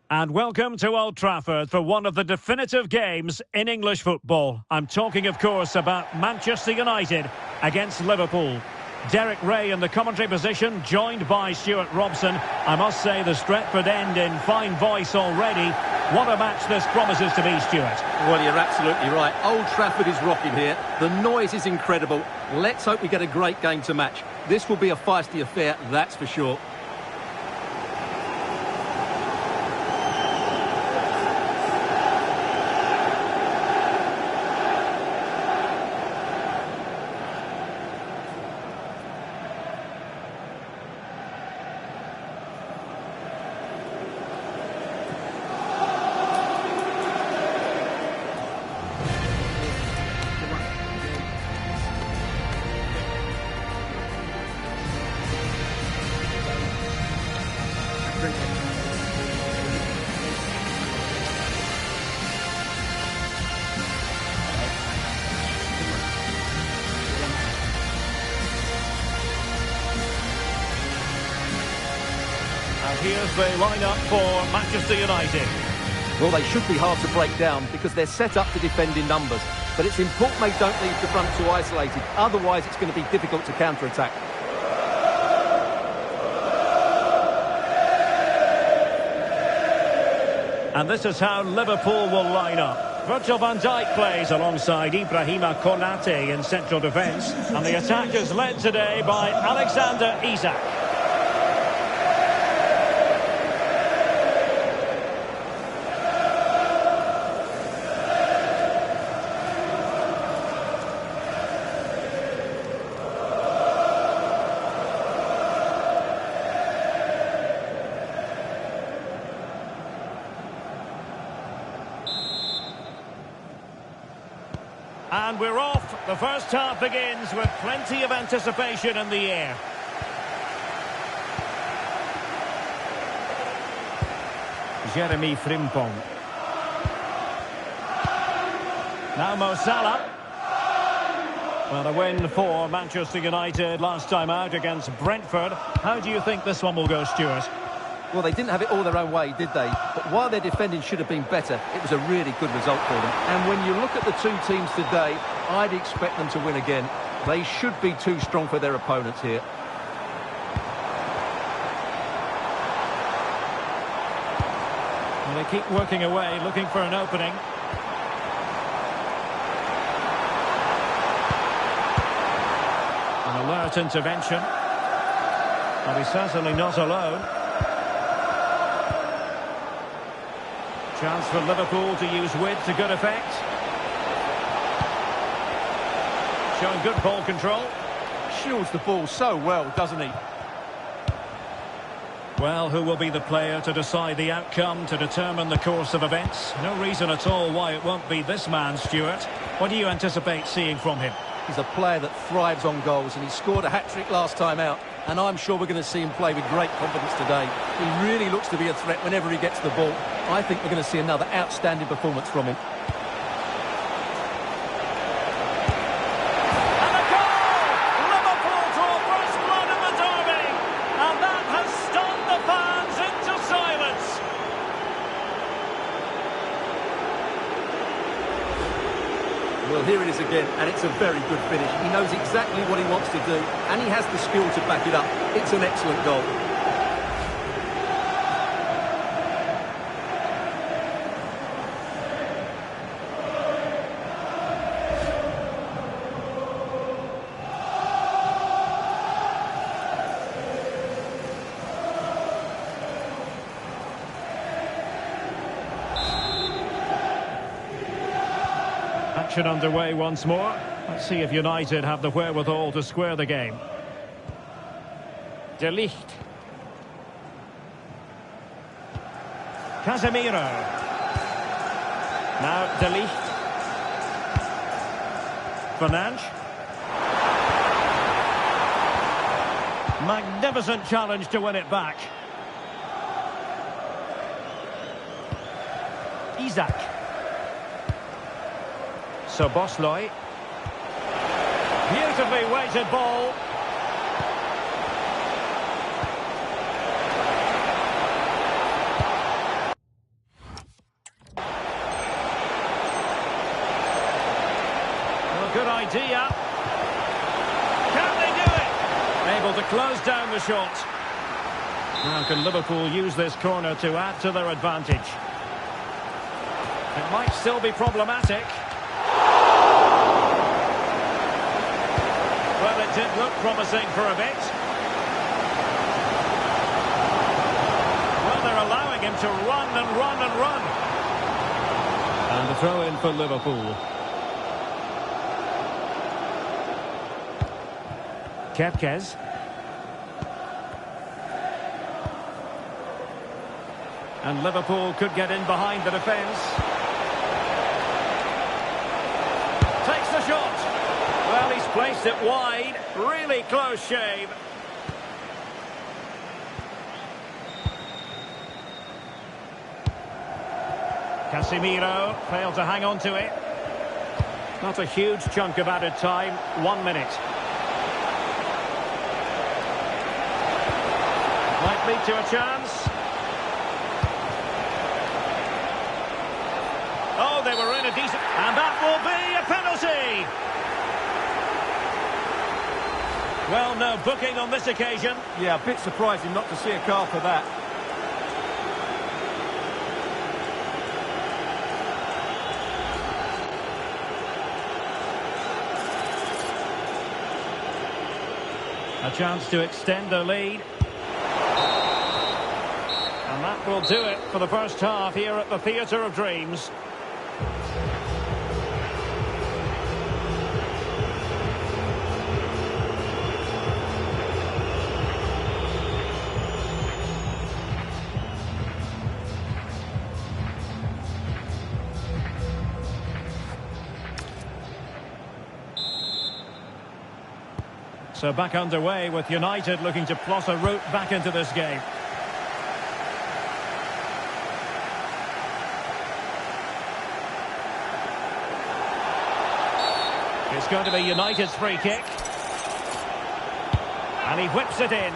And welcome to Old Trafford for one of the definitive games in English football. I'm talking, of course, about Manchester United against Liverpool. Derek Ray in the commentary position, joined by Stuart Robson. I must say the Stretford end in fine voice already. What a match this promises to be, Stuart. Well, you're absolutely right. Old Trafford is rocking here. The noise is incredible. Let's hope we get a great game to match. This will be a feisty affair, that's for sure. Here's the lineup for Manchester United. Well, they should be hard to break down because they're set up to defend in numbers. But it's important they don't leave the front too isolated. Otherwise, it's going to be difficult to counter-attack. And this is how Liverpool will line up. Virgil van Dijk plays alongside Ibrahima Konate in central defence. And the attack is led today by Alexander Isak. And we're off. The first half begins with plenty of anticipation in the air. Jeremy Frimpong. Now Mo Salah. Well, a win for Manchester United last time out against Brentford. How do you think this one will go, Stuart? Well, they didn't have it all their own way, did they? But while their defending should have been better, it was a really good result for them. And when you look at the two teams today, I'd expect them to win again. They should be too strong for their opponents here. And they keep working away, looking for an opening. An alert intervention. But he's certainly not alone. Chance for Liverpool to use width to good effect. Showing good ball control. Shields the ball so well, doesn't he? Well, who will be the player to decide the outcome, to determine the course of events? No reason at all why it won't be this man, Stuart. What do you anticipate seeing from him? He's a player that thrives on goals, and he scored a hat-trick last time out. And I'm sure we're going to see him play with great confidence today. He really looks to be a threat whenever he gets the ball. I think we're going to see another outstanding performance from him. And a goal! Liverpool draw first blood in the derby. And that has stunned the fans into silence. Well, here it is again, and it's a very good finish. He knows exactly what he wants to do, and he has the skill to back it up. It's an excellent goal. Action underway once more. Let's see if United have the wherewithal to square the game. Ligt. Casemiro. Now Ligt. Fernandes. Magnificent challenge to win it back. Isak. Szoboszlai. Beautifully weighted ball. Well, good idea. Can they do it? Able to close down the shot. Now can Liverpool use this corner to add to their advantage? It might still be problematic. Well, it did look promising for a bit. Well, they're allowing him to run and run and run. And the throw in for Liverpool. Kepkes. And Liverpool could get in behind the defence. Takes the shot. Well, he's placed it wide. Really close shave. Casemiro failed to hang on to it. Not a huge chunk of added time. 1 minute. Might lead to a chance. Oh, they were in a decent... And that will be a penalty! Well, no booking on this occasion. Yeah, a bit surprising not to see a card for that. A chance to extend the lead. And that will do it for the first half here at the Theatre of Dreams. So back underway with United looking to plot a route back into this game. It's going to be United's free kick. And he whips it in.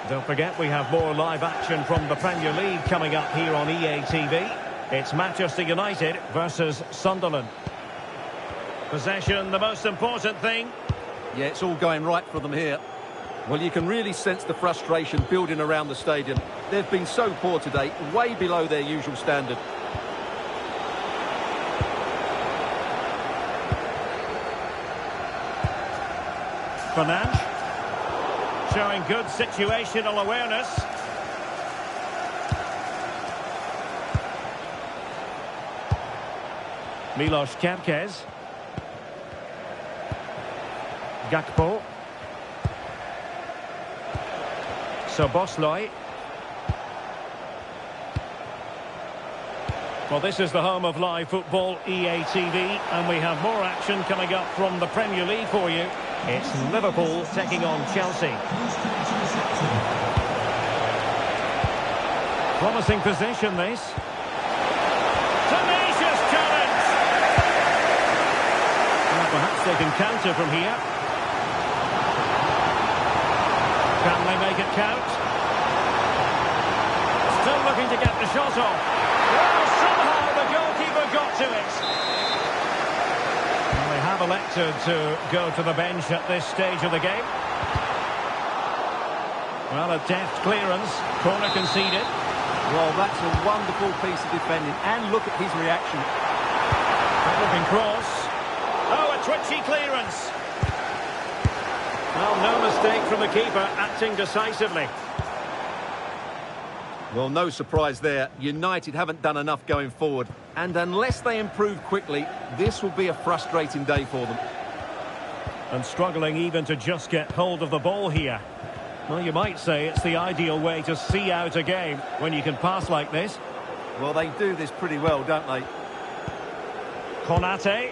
Don't forget, we have more live action from the Premier League coming up here on EA TV. It's Manchester United versus Sunderland. Possession, the most important thing. Yeah, it's all going right for them here. Well, you can really sense the frustration building around the stadium. They've been so poor today, way below their usual standard. Fernandes. Showing good situational awareness. Milos Kepkes. Gakpo. Szoboszlai. Well, this is the home of live football, EA TV, and we have more action coming up from the Premier League for you. It's Liverpool taking on Chelsea. Promising position, this. Tenacious challenge! Well, perhaps they can counter from here. Can they make it count? Still looking to get the shot off. Well, somehow the goalkeeper got to it. They have elected to go to the bench at this stage of the game. Well, a deft clearance. Corner conceded. Well, that's a wonderful piece of defending. And look at his reaction. Looking cross. Oh, a twitchy clearance. Well, no mistake from the keeper, acting decisively. Well, no surprise there. United haven't done enough going forward. And unless they improve quickly, this will be a frustrating day for them. And struggling even to just get hold of the ball here. Well, you might say it's the ideal way to see out a game when you can pass like this. Well, they do this pretty well, don't they? Konate.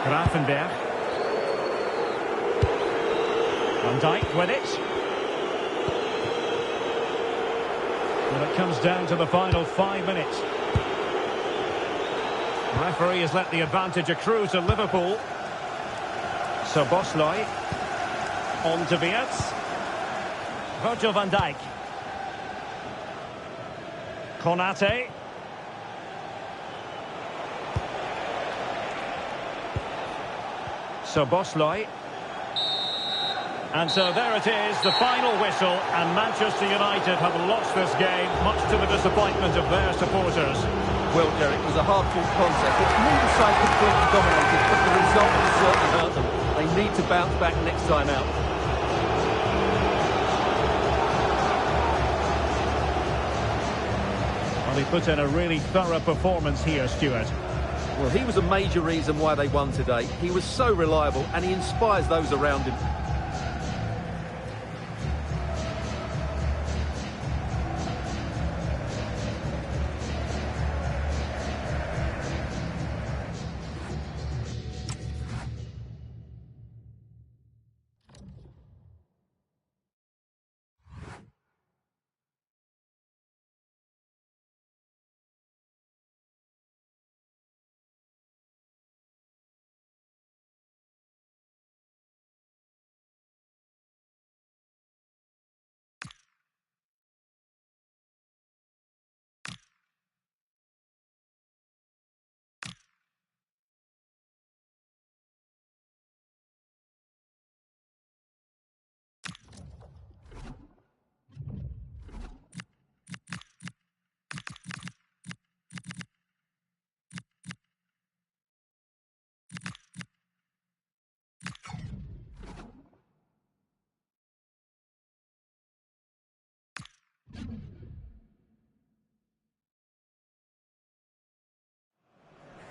Gravenberg. Van Dijk with it. And it comes down to the final 5 minutes. The referee has let the advantage accrue to Liverpool. So Bosley on to Wirtz. Virgil van Dijk. Konate. So Bosley. And so there it is, the final whistle, and Manchester United have lost this game, much to the disappointment of their supporters. Well, Derek, it was a hard-fought contest, but neither side completely dominated, but the result certainly hurt them. They need to bounce back next time out. Well, he put in a really thorough performance here, Stuart. Well, he was a major reason why they won today. He was so reliable, and he inspires those around him.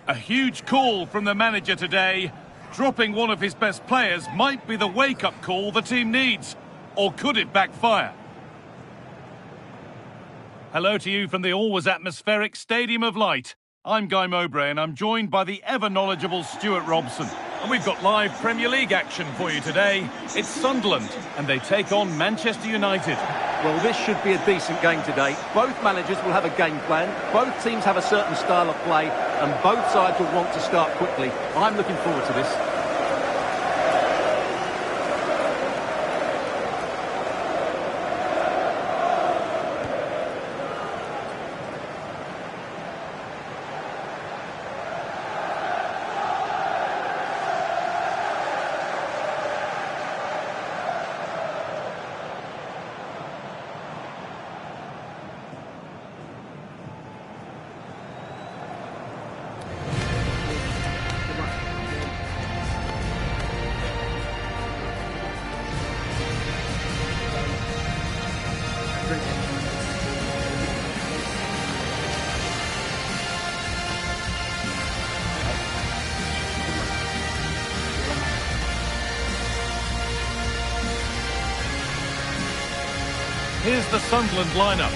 A huge call from the manager today. Dropping one of his best players might be the wake-up call the team needs. Or could it backfire? Hello to you from the always atmospheric Stadium of Light. I'm Guy Mowbray and I'm joined by the ever-knowledgeable Stuart Robson. And we've got live Premier League action for you today. It's Sunderland and they take on Manchester United. Well, this should be a decent game today. Both managers will have a game plan. Both teams have a certain style of play and both sides will want to start quickly. I'm looking forward to this. Here's the Sunderland lineup.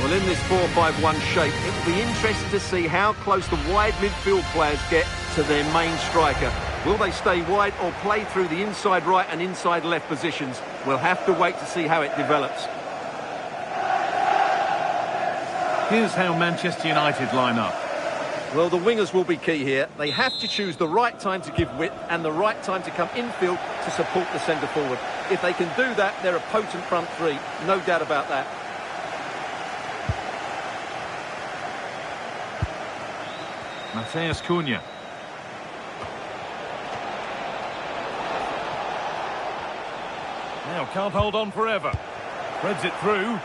Well, in this 4-5-1 shape, it will be interesting to see how close the wide midfield players get to their main striker. Will they stay wide or play through the inside right and inside left positions? We'll have to wait to see how it develops. Here's how Manchester United line up. Well, the wingers will be key here. They have to choose the right time to give width and the right time to come infield to support the centre forward. If they can do that, they're a potent front three. No doubt about that. Matthias Cunha. Now can't hold on forever. Threads it through.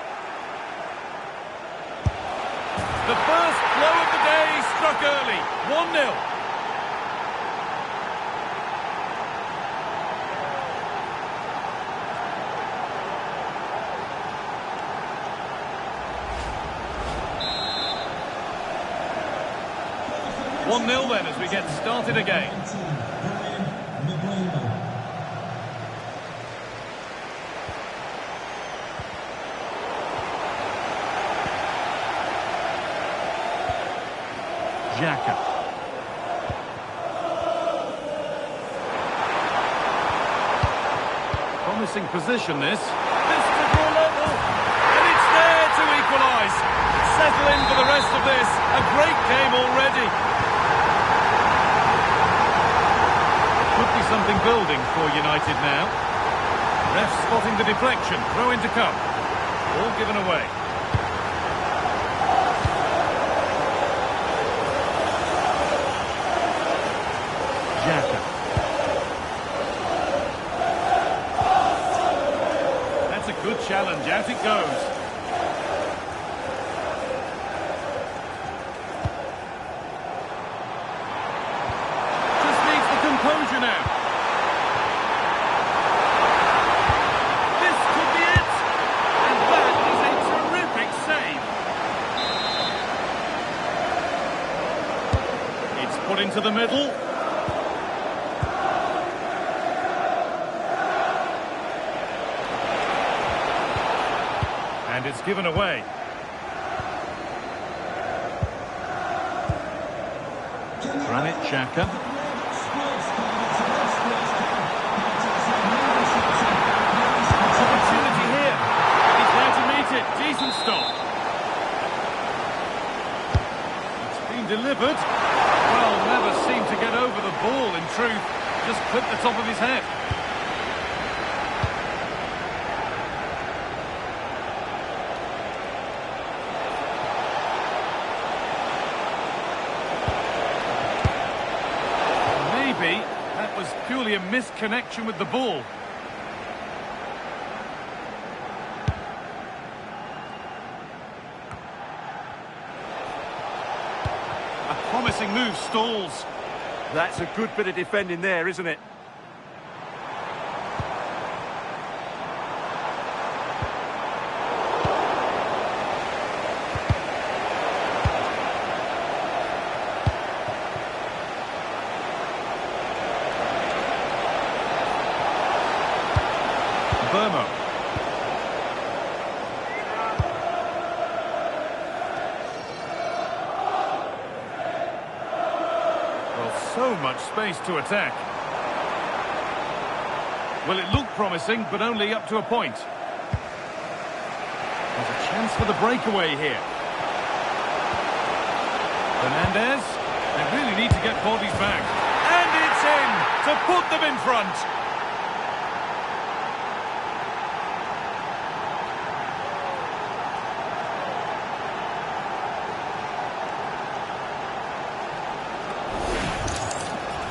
The first blow of the day struck early. 1-0. Then as we get started again. Xhaka. promising position, this. This to draw level. And it's there to equalise. Settle in for the rest of this. A great game already. Could be something building for United now. Ref spotting the deflection. Throw in to come. All given away. That's a good challenge. Out it goes. Just needs the composure now. This could be it. And that is a terrific save. It's put into the middle. And it's given away. Granit Xhaka. Opportunity here. He's there to meet it. Decent stop. It's been delivered. Well, never seemed to get over the ball in truth. Just clipped the top of his head. That was purely a misconnection with the ball. A promising move stalls. That's a good bit of defending there, isn't it? Dermot. Well, so much space to attack. Well, it looked promising, but only up to a point. There's a chance for the breakaway here. Fernandez. They really need to get bodies back. And it's in to put them in front.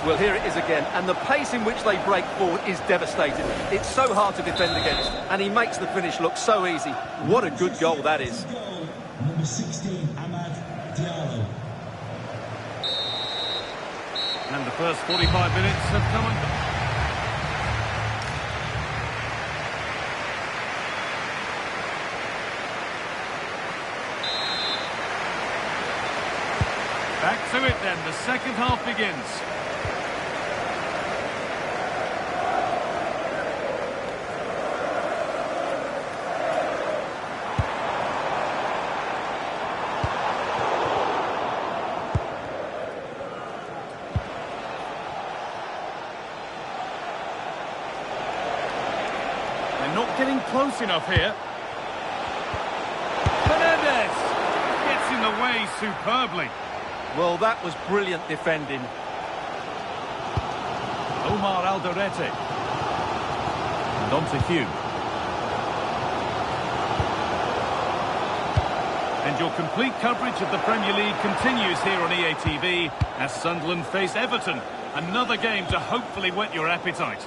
Well, here it is again, and the pace in which they break forward is devastating. It's so hard to defend against, and he makes the finish look so easy. What a good goal that is. Number 16, Diallo. And the first 45 minutes have come and gone. Back to it then, the second half begins. Not getting close enough here. Fernandez gets in the way superbly. Well, that was brilliant defending. Omar Alderete. And on to Hugh. And your complete coverage of the Premier League continues here on EA TV as Sunderland face Everton. Another game to hopefully whet your appetite.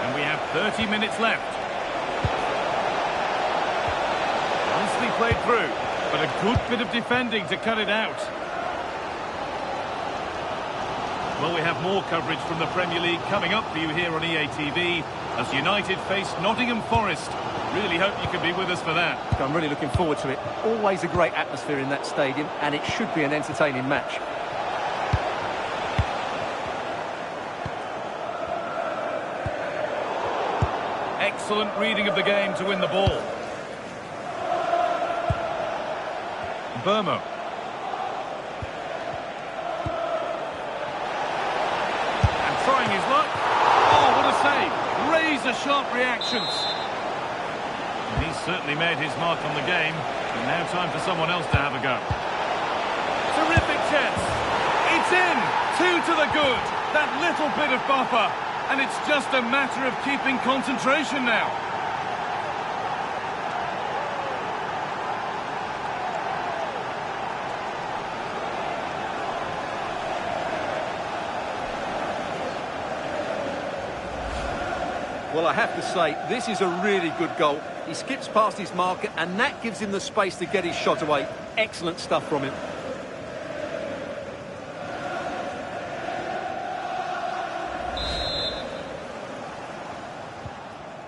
And we have 30 minutes left. Nicely played through, but a good bit of defending to cut it out. Well, we have more coverage from the Premier League coming up for you here on EA TV as United face Nottingham Forest. Really hope you can be with us for that. I'm really looking forward to it. Always a great atmosphere in that stadium, and it should be an entertaining match. Excellent reading of the game to win the ball. Burmo. And trying his luck. Oh, what a save. Razor-sharp reactions. And he's certainly made his mark on the game. And now time for someone else to have a go. Terrific chance. It's in. 2 to the good. That little bit of buffer. And it's just a matter of keeping concentration now. Well, I have to say, this is a really good goal. He skips past his marker, and that gives him the space to get his shot away. Excellent stuff from him.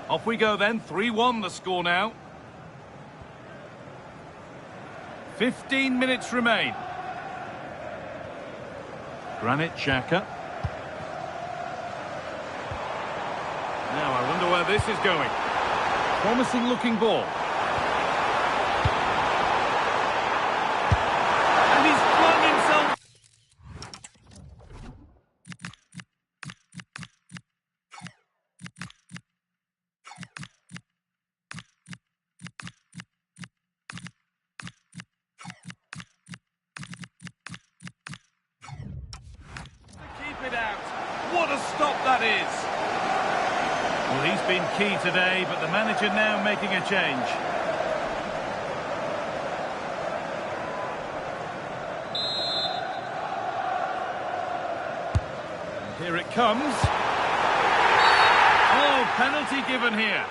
Off we go then, 3-1 the score now. 15 minutes remain. Granit Xhaka. Now I wonder where this is going. Promising looking ball. And he's flung himself. Keep it out. What a stop that is. Well, he's been key today, but the manager now making a change. And here it comes. Oh, penalty given here.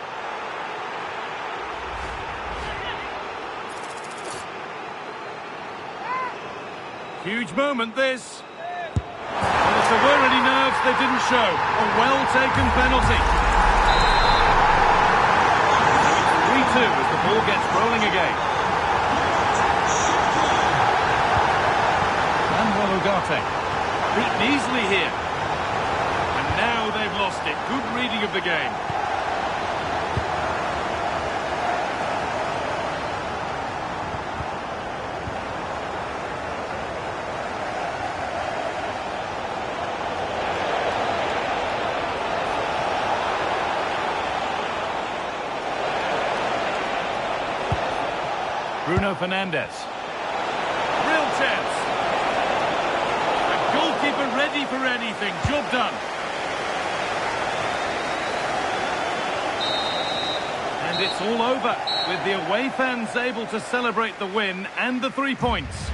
Huge moment, this. Well, if there were any nerves, they didn't show. A well-taken penalty. 3-2 as the ball gets rolling again. And Ugarte. Beaten easily here. And now they've lost it. Good reading of the game. Bruno Fernandes. Real chance. A goalkeeper ready for anything. Job done. And it's all over, with the away fans able to celebrate the win and the 3 points.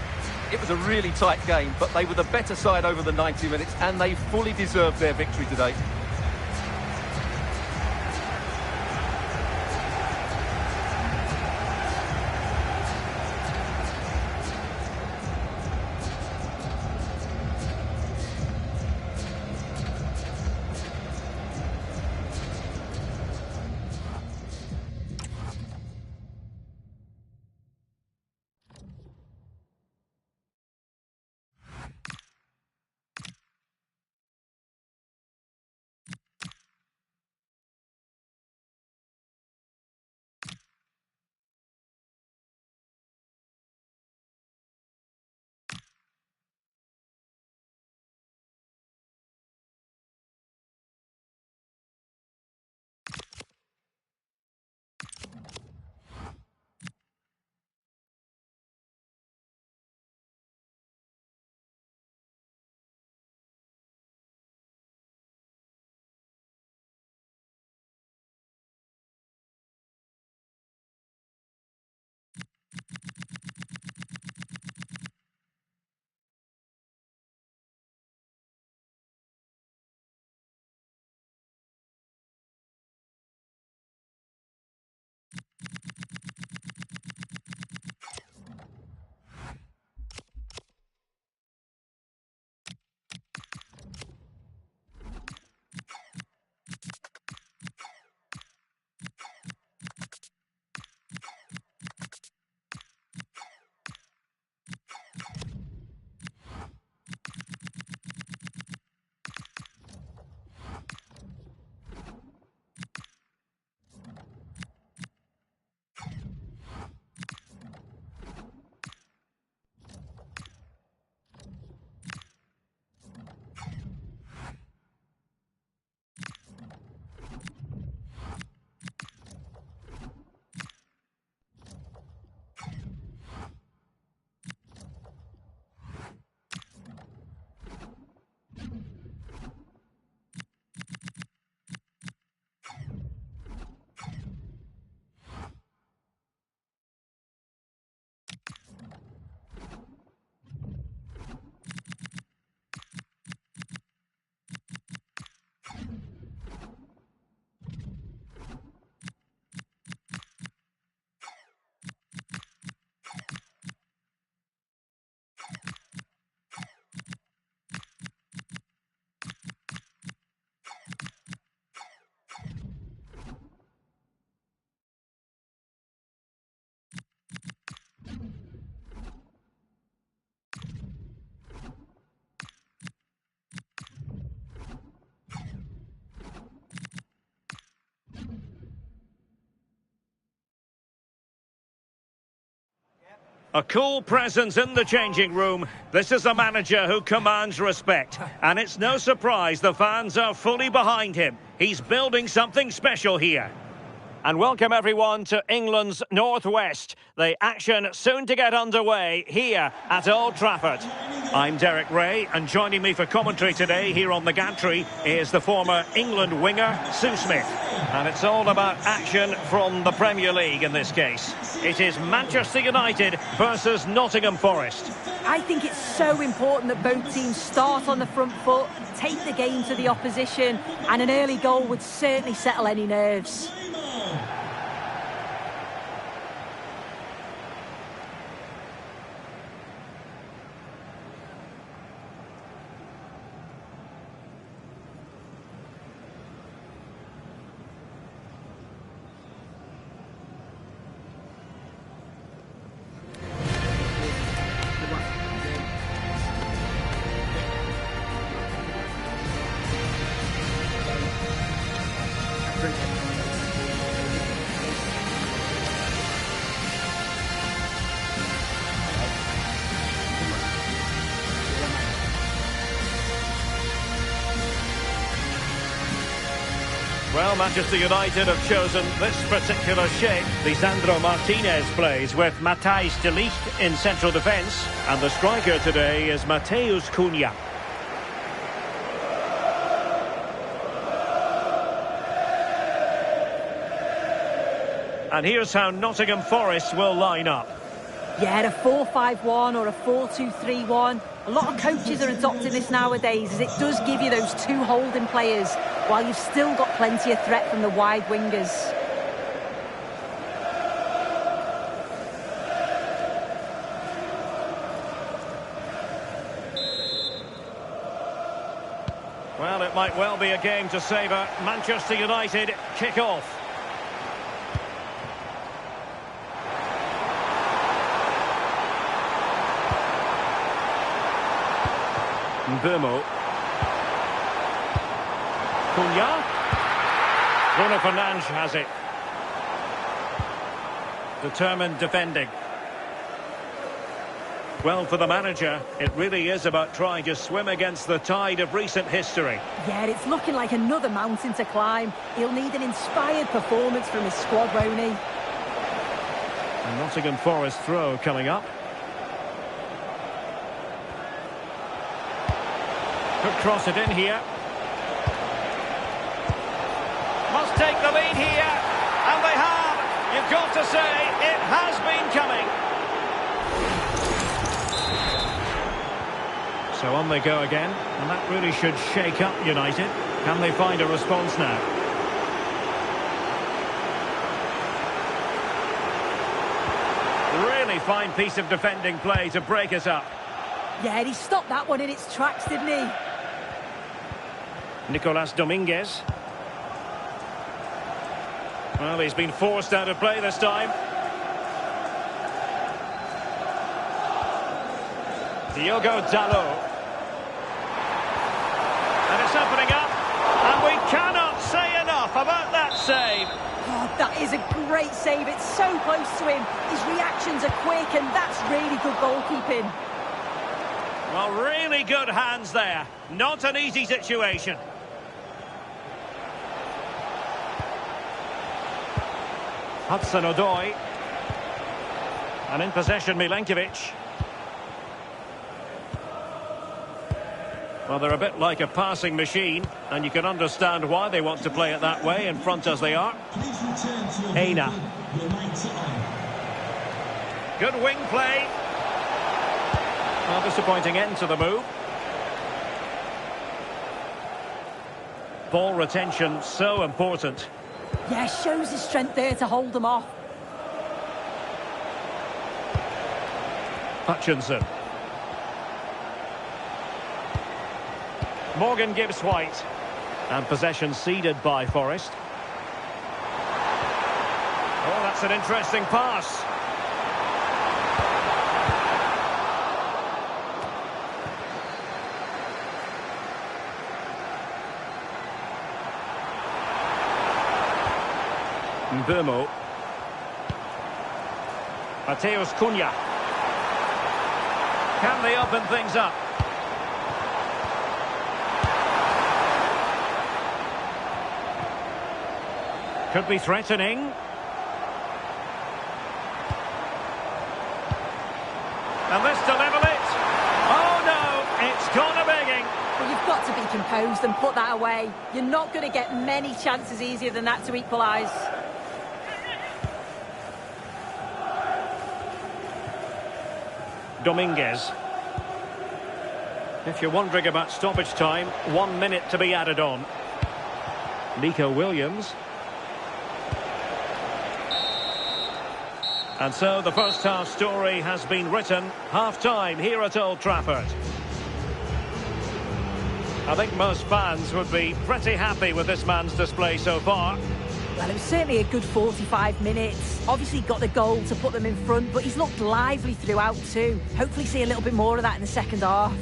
It was a really tight game, but they were the better side over the 90 minutes, and they fully deserved their victory today. A cool presence in the changing room. This is a manager who commands respect. And it's no surprise the fans are fully behind him. He's building something special here. And welcome everyone to England's Northwest. The action soon to get underway here at Old Trafford. I'm Derek Ray, and joining me for commentary today here on the gantry is the former England winger, Sue Smith. And it's all about action from the Premier League in this case. It is Manchester United versus Nottingham Forest. I think it's so important that both teams start on the front foot, take the game to the opposition, and an early goal would certainly settle any nerves. Well, Manchester United have chosen this particular shape. Lisandro Martínez plays with Matthijs de Ligt in central defence. And the striker today is Matheus Cunha. And here's how Nottingham Forest will line up. Yeah, a 4-5-1 or a 4-2-3-1. A lot of coaches are adopting this nowadays, as it does give you those two holding players, while you've still got plenty of threat from the wide wingers. Well, it might well be a game to savour. Manchester United kick off. Dermot. Cunha. Bruno Fernandes has it. Determined defending. Well, for the manager, it really is about trying to swim against the tide of recent history. Yeah, it's looking like another mountain to climb. He'll need an inspired performance from his squad, won't he? And Nottingham Forest throw coming up. Could cross it in here. Must take the lead here. And they have. You've got to say, it has been coming. So on they go again. And that really should shake up United. Can they find a response now? Really fine piece of defending play to break us up. Yeah, he stopped that one in its tracks, didn't he? Nicolas Dominguez. Well, he's been forced out of play this time. Diogo Dalot. And it's opening up. And we cannot say enough about that save. Oh, that is a great save. It's so close to him. His reactions are quick, and that's really good goalkeeping. Well, really good hands there. Not an easy situation. Hudson-Odoi. And in possession, Milenkovic. Well, they're a bit like a passing machine, and you can understand why they want to play it that way, in front as they are. Ayden. Good wing play. Well, disappointing end to the move. Ball retention, so important. Yeah, shows his strength there to hold them off. Hutchinson. Morgan gives White. And possession ceded by Forest. Oh, that's an interesting pass. Dermot. Matheus Cunha. Can they open things up? Could be threatening. And this to level it. Oh no, it's corner begging. Well, you've got to be composed and put that away. You're not going to get many chances easier than that to equalise. Dominguez. If you're wondering about stoppage time, 1 minute to be added on. Nico Williams. And so the first half story has been written. Half-time here at Old Trafford. I think most fans would be pretty happy with this man's display so far. Well, it was certainly a good 45 minutes. Obviously got the goal to put them in front, but he's looked lively throughout too. Hopefully see a little bit more of that in the second half.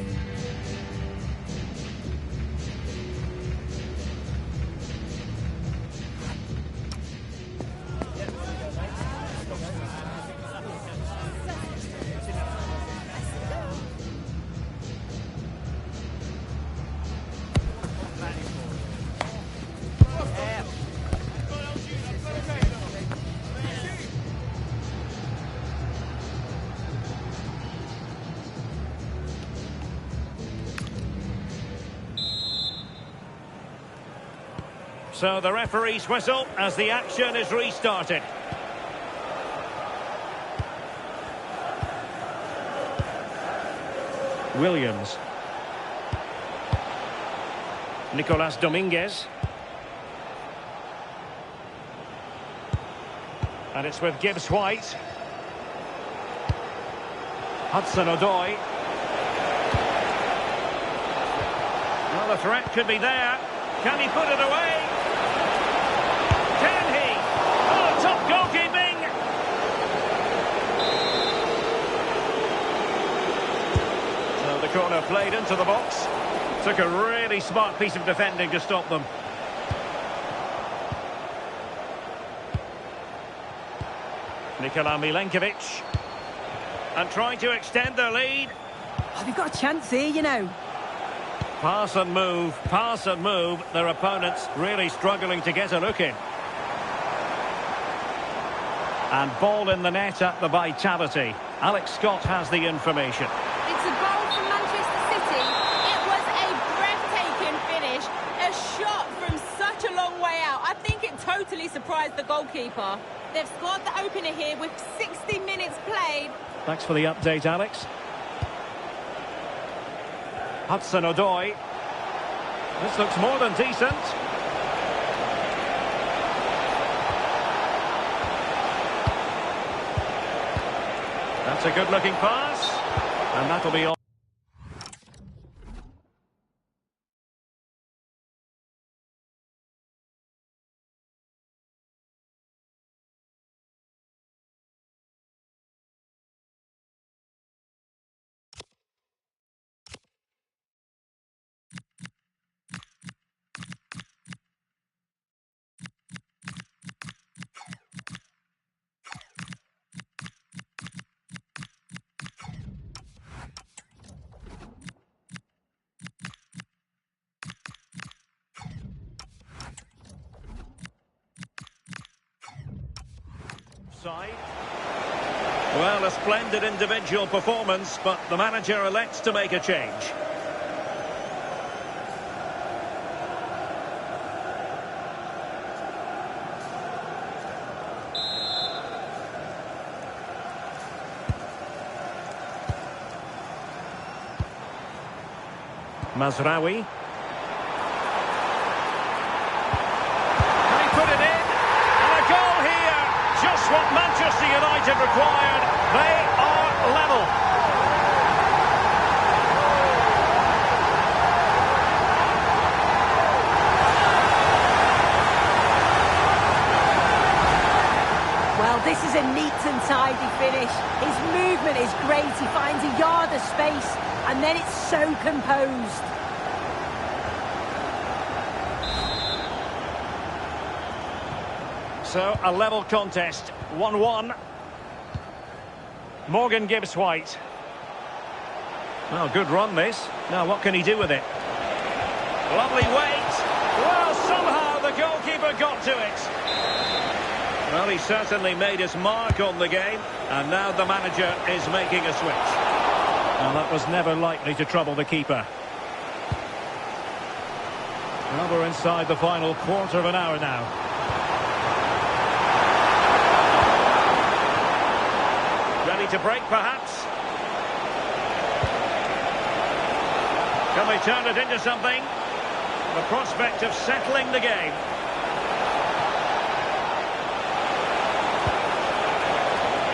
So the referee's whistle as the action is restarted. Williams. Nicolas Dominguez. And it's with Gibbs-White. Hudson-Odoi. Well, the threat could be there. Can he put it away? Can he? Oh, top goalkeeping! So the corner played into the box. Took a really smart piece of defending to stop them. Nikola Milenkovic. And trying to extend their lead. Oh, they've got a chance here, you know. Pass and move, pass and move. Their opponents really struggling to get a look in. And ball in the net at the Vitality. Alex Scott has the information. It's a goal from Manchester City. It was a breathtaking finish. A shot from such a long way out. I think it totally surprised the goalkeeper. They've scored the opener here with 60 minutes played. Thanks for the update, Alex. Hudson-Odoi. This looks more than decent. That's a good-looking pass. And that'll be all. Well, a splendid individual performance, but the manager elects to make a change. Mazraoui. Just what Manchester United required. They are level. Well, this is a neat and tidy finish. His movement is great. He finds a yard of space, and then it's so composed. So, a level contest, 1-1. Morgan Gibbs-White. Well, good run this. Now what can he do with it? Lovely weight. Well, somehow the goalkeeper got to it. Well, he certainly made his mark on the game, and now the manager is making a switch. Well, that was never likely to trouble the keeper. Well, we're inside the final quarter of an hour now. Ready to break, perhaps? Can they turn it into something? The prospect of settling the game.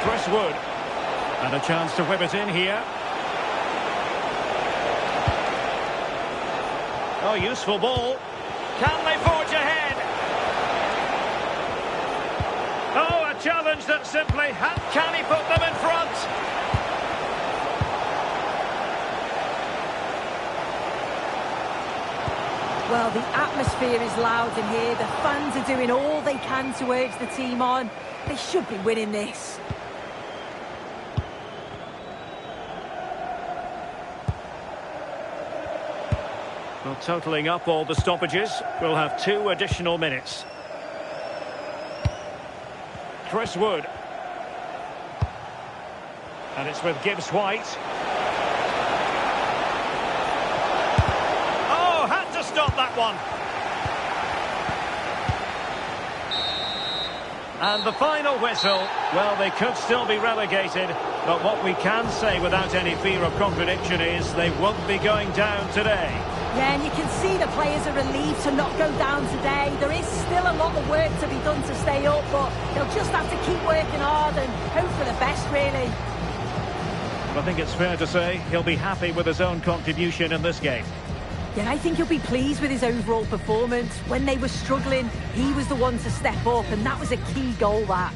Chris Wood. And a chance to whip it in here. Oh, useful ball. Can they forge ahead? Oh, a challenge that simply... Can he put them in front? Well, the atmosphere is loud in here. The fans are doing all they can to urge the team on. They should be winning this. Well, totalling up all the stoppages, we'll have 2 additional minutes. Chris Wood. And it's with Gibbs-White. Oh, had to stop that one. And the final whistle, well, they could still be relegated, but what we can say without any fear of contradiction is they won't be going down today. Yeah, and you can see the players are relieved to not go down today. There is still a lot of work to be done to stay up, but they'll just have to keep working hard and hope for the best, really. I think it's fair to say he'll be happy with his own contribution in this game. Yeah, I think he'll be pleased with his overall performance. When they were struggling, he was the one to step up, and that was a key goal, that.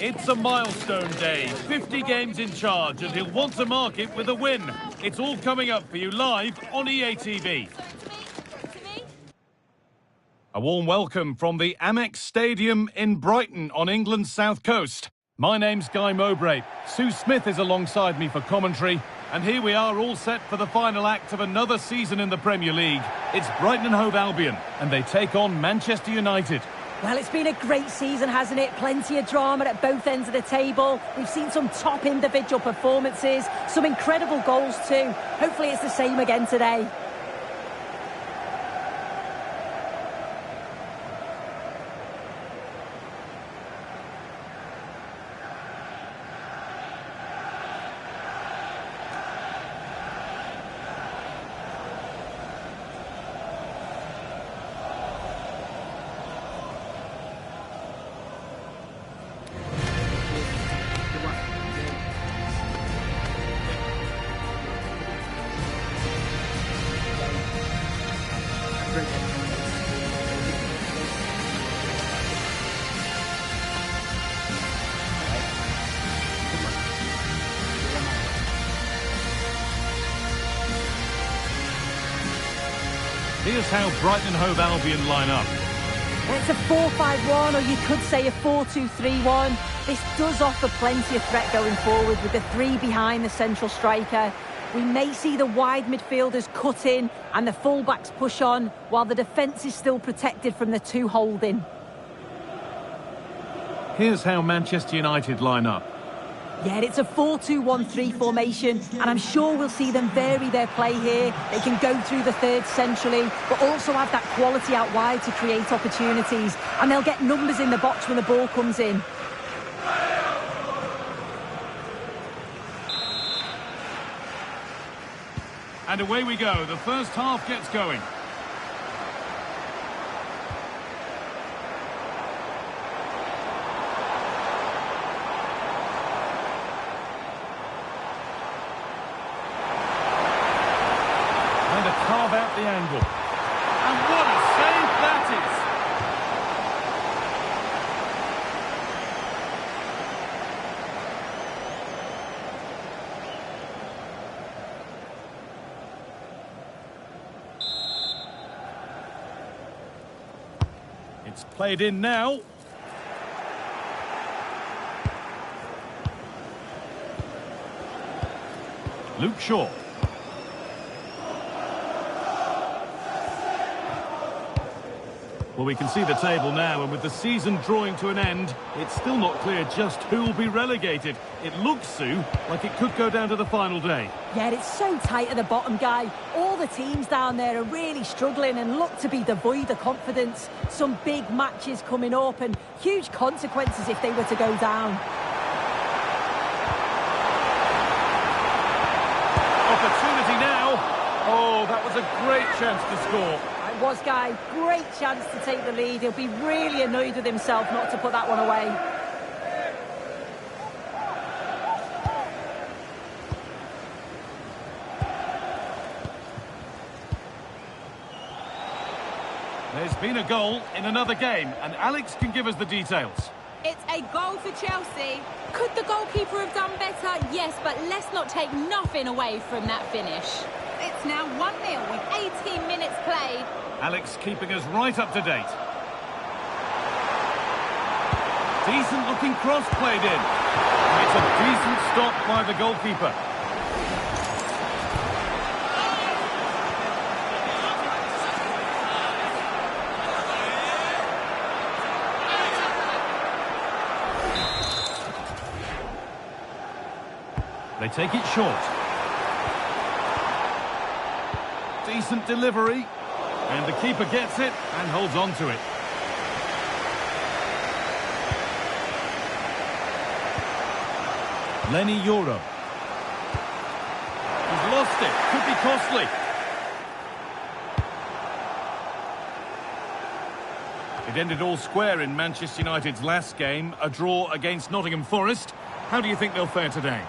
It's a milestone day, 50 games in charge, and he'll want to mark it with a win. It's all coming up for you live on EA TV. A warm welcome from the Amex Stadium in Brighton on England's south coast. My name's Guy Mowbray. Sue Smith is alongside me for commentary. And here we are, all set for the final act of another season in the Premier League. It's Brighton and Hove Albion, and they take on Manchester United. Well, it's been a great season, hasn't it? Plenty of drama at both ends of the table. We've seen some top individual performances, some incredible goals too. Hopefully it's the same again today. Here's how Brighton and Hove Albion line up. It's a 4-5-1, or you could say a 4-2-3-1. This does offer plenty of threat going forward with the three behind the central striker. We may see the wide midfielders cut in and the fullbacks push on, while the defence is still protected from the two holding. Here's how Manchester United line up. Yeah, it's a 4-2-1-3 formation, and I'm sure we'll see them vary their play here. They can go through the third centrally, but also have that quality out wide to create opportunities, and they'll get numbers in the box when the ball comes in. And away we go. The first half gets going. Carve out the angle. And what a save that is. It's played in now. Luke Shaw. Well, we can see the table now, and with the season drawing to an end, it's still not clear just who will be relegated. It looks, Sue, like it could go down to the final day. Yeah, it's so tight at the bottom, Guy. All the teams down there are really struggling and look to be devoid of confidence. Some big matches coming up and huge consequences if they were to go down. Opportunity now. Oh, that was a great chance to score. It was, Guy. Great chance to take the lead. He'll be really annoyed with himself not to put that one away. There's been a goal in another game, and Alex can give us the details. It's a goal for Chelsea. Could the goalkeeper have done better? Yes, but let's not take nothing away from that finish. It's now 1-0 with 18 minutes played. Alex keeping us right up to date. Decent looking cross played in. It's a decent stop by the goalkeeper. They take it short. Decent delivery. And the keeper gets it and holds on to it. Lenny Euro. He's lost it. Could be costly. It ended all square in Manchester United's last game, a draw against Nottingham Forest. How do you think they'll fare today?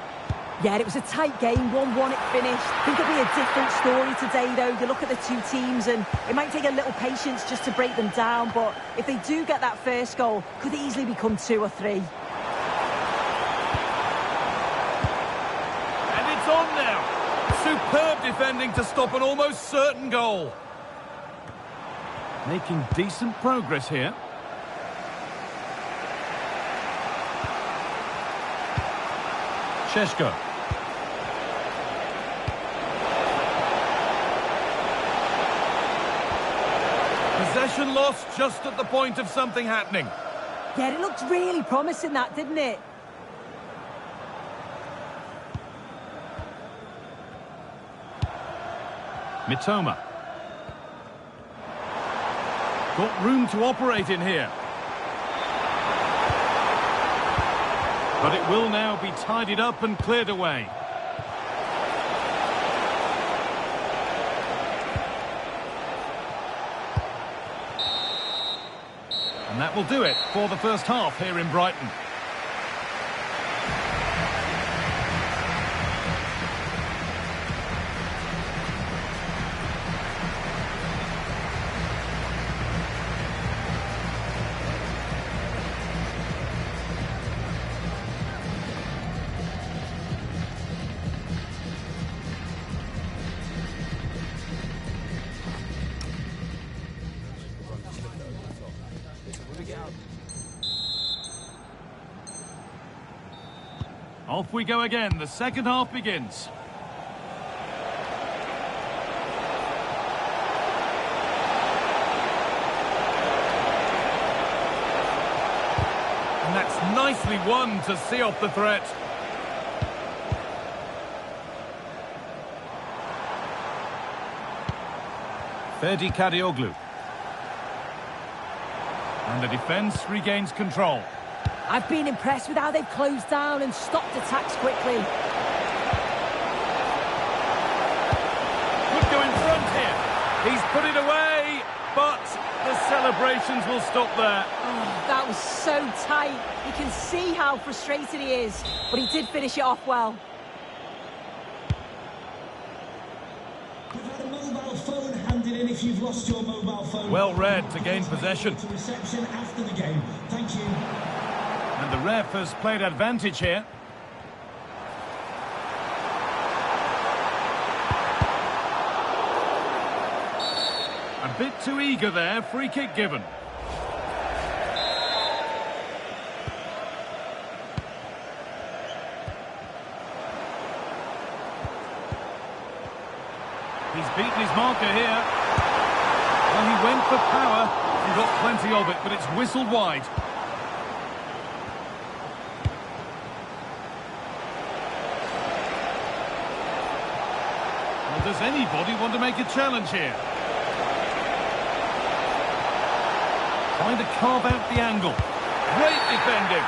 Yeah, it was a tight game, 1-1 it finished. I think it'll be a different story today, though. You look at the two teams and it might take a little patience just to break them down, but if they do get that first goal, could easily become 2 or 3. And it's on now. Superb defending to stop an almost certain goal. Making decent progress here. Šeško. Possession lost just at the point of something happening. Yeah, it looked really promising, that, didn't it? Mitoma. Got room to operate in here. But it will now be tidied up and cleared away. And that will do it for the first half here in Brighton. Off we go again. The second half begins. And that's nicely won to see off the threat. Fredricson. And the defence regains control. I've been impressed with how they've closed down and stopped attacks quickly. Could go in front here. He's put it away, but the celebrations will stop there. Oh, that was so tight. You can see how frustrated he is, but he did finish it off well. We've had a mobile phone handed in if you've lost your mobile phone. Well read to gain possession. To reception after the game. Thank you. And the ref has played advantage here. A bit too eager there, free kick given. He's beaten his marker here. Well, he went for power and got plenty of it, but it's whistled wide. Does anybody want to make a challenge here? Trying to carve out the angle. Great defending.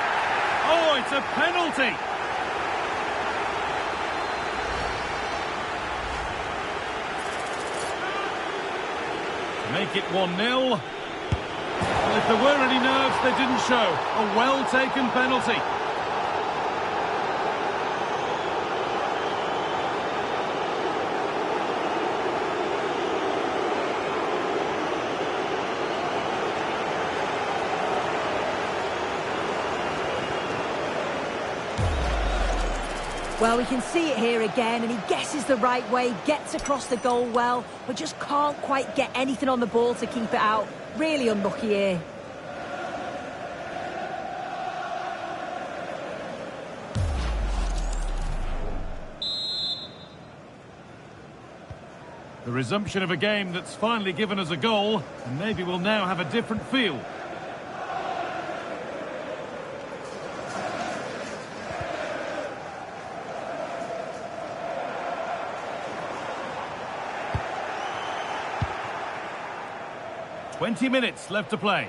Oh, it's a penalty. Make it 1-0. Well, if there were any nerves, they didn't show. A well-taken penalty. Well, we can see it here again, and he guesses the right way, gets across the goal well, but just can't quite get anything on the ball to keep it out. Really unlucky here. The resumption of a game that's finally given us a goal, and maybe we'll now have a different feel. "20 minutes left to play.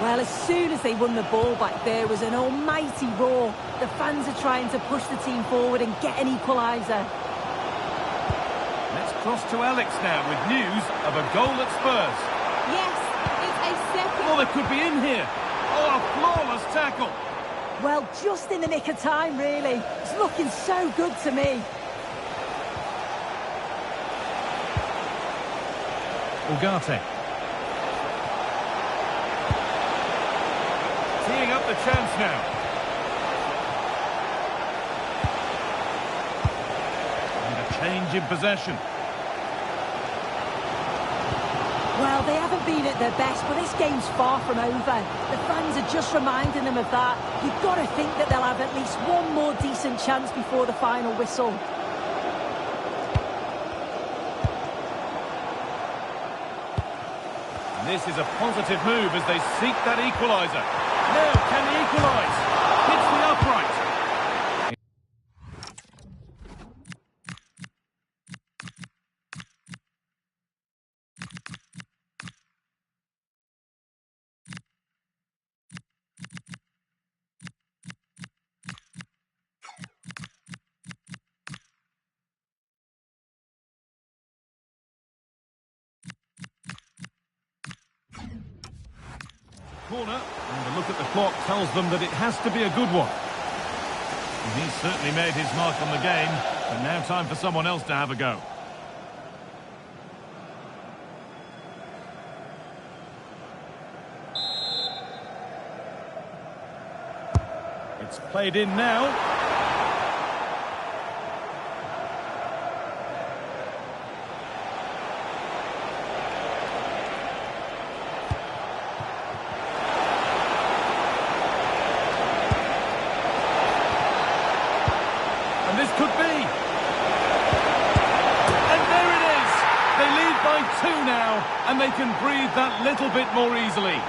Well, as soon as they won the ball back, there was an almighty roar. The fans are trying to push the team forward and get an equaliser. Let's cross to Alex now with news of a goal at Spurs. Yes, it's a second. Oh, they could be in here. Oh, a flawless tackle. Well, just in the nick of time, really. It's looking so good to me. Ugarte. Teeing up the chance now. And a change in possession. Well, they haven't been at their best, but this game's far from over. The fans are just reminding them of that. You've got to think that they'll have at least one more decent chance before the final whistle. And this is a positive move as they seek that equaliser. Now, can they equalise? Hits the upright. Corner, and a look at the clock tells them that it has to be a good one. And he's certainly made his mark on the game, but now time for someone else to have a go. It's played in now. This could be. And there it is. They lead by 2 now, and they can breathe that little bit more easily.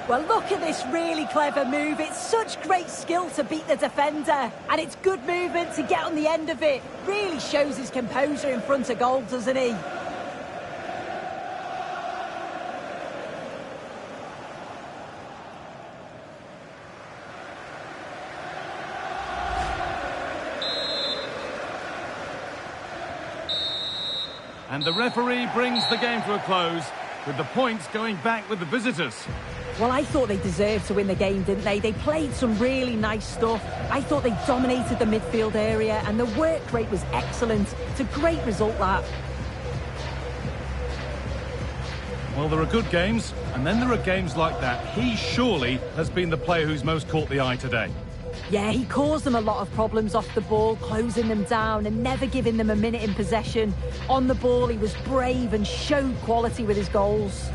Well, look at this really clever move. It's such great skill to beat the defender. And it's good movement to get on the end of it. Really shows his composure in front of goal, doesn't he? And the referee brings the game to a close, with the points going back with the visitors. Well, I thought they deserved to win the game, didn't they? They played some really nice stuff. I thought they dominated the midfield area and the work rate was excellent. It's a great result, that. Well, there are good games, and then there are games like that. He surely has been the player who's most caught the eye today. Yeah, he caused them a lot of problems off the ball, closing them down and never giving them a minute in possession. On the ball, he was brave and showed quality with his goals.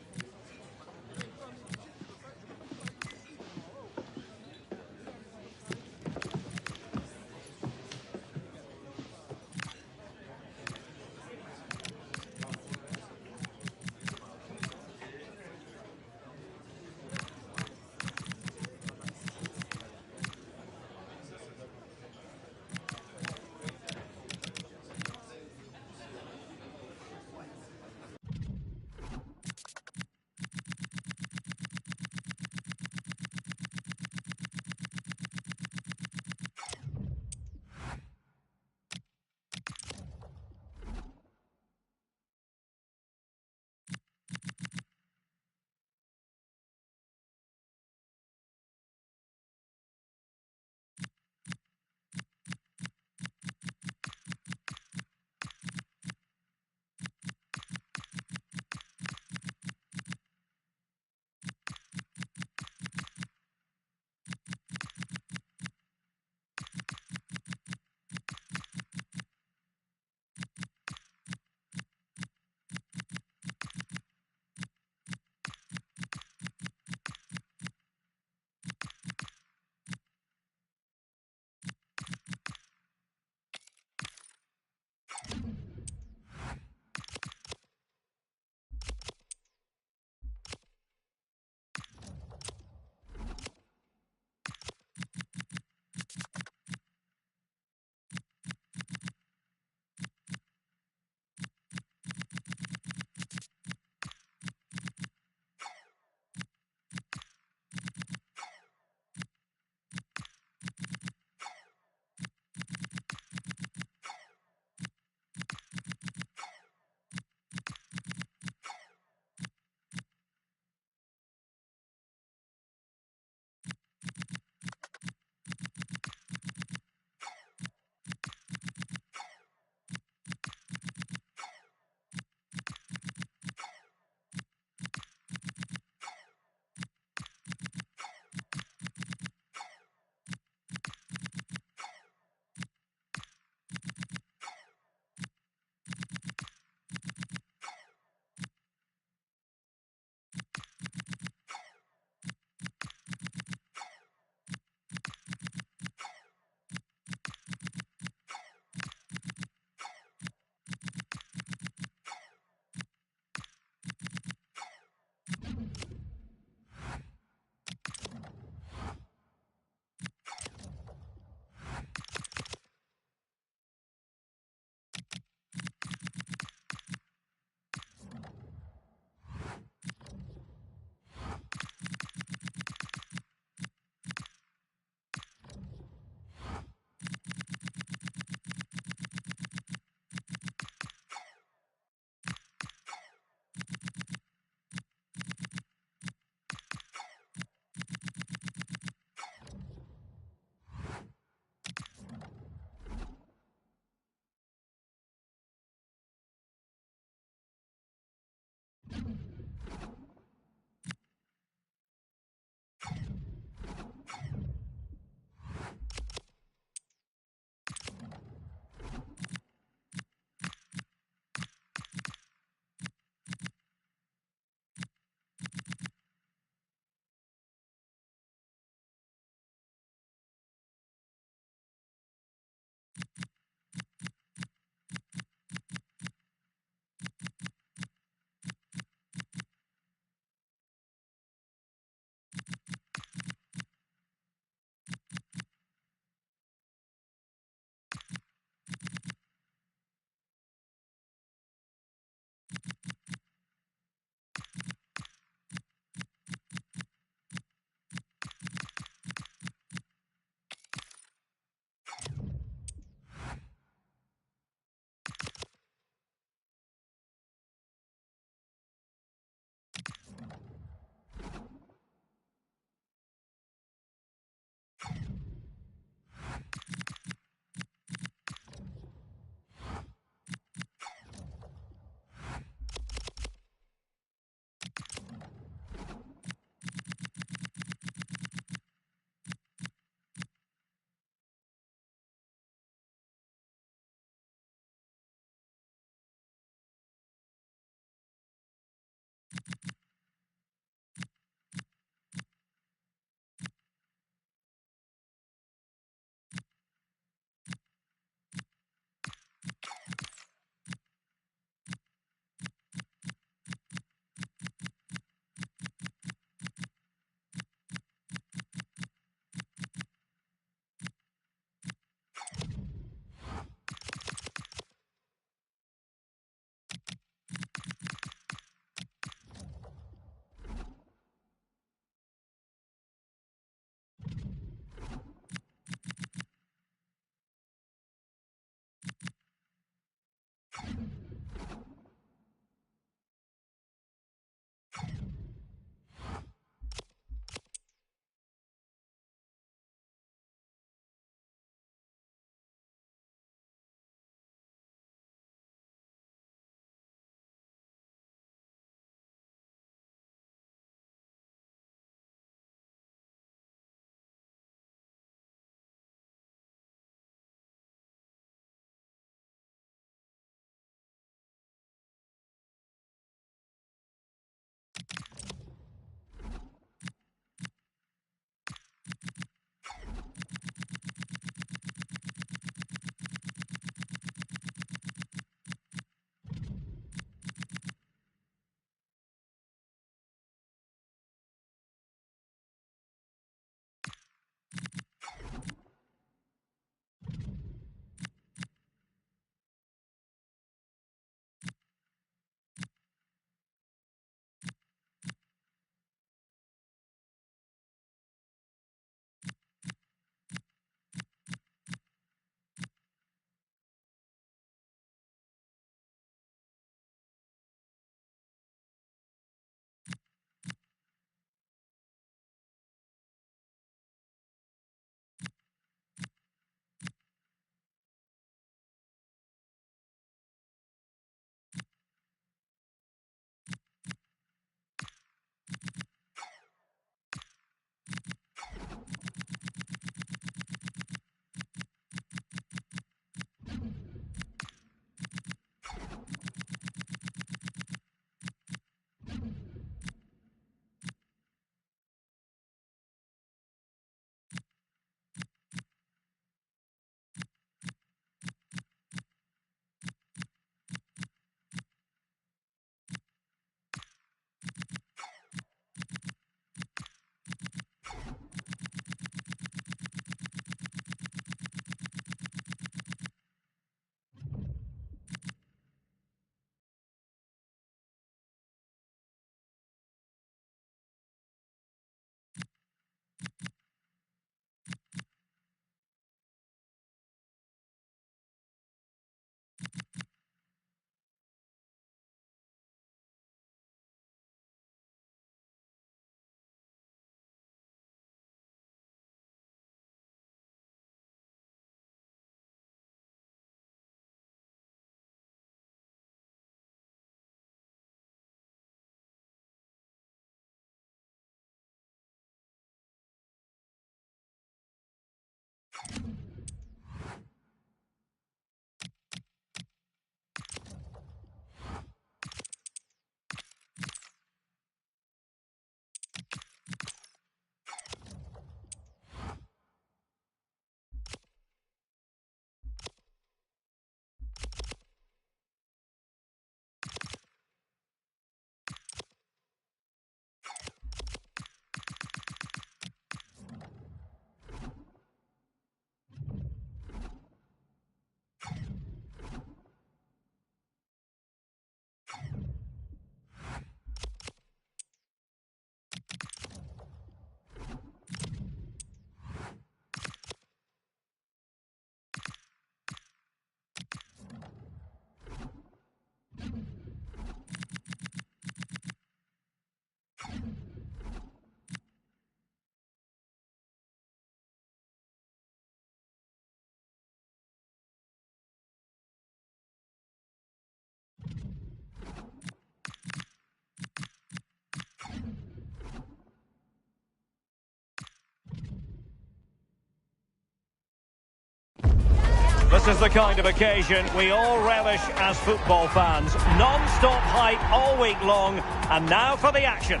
This is the kind of occasion we all relish as football fans. Non-stop hype all week long, and now for the action.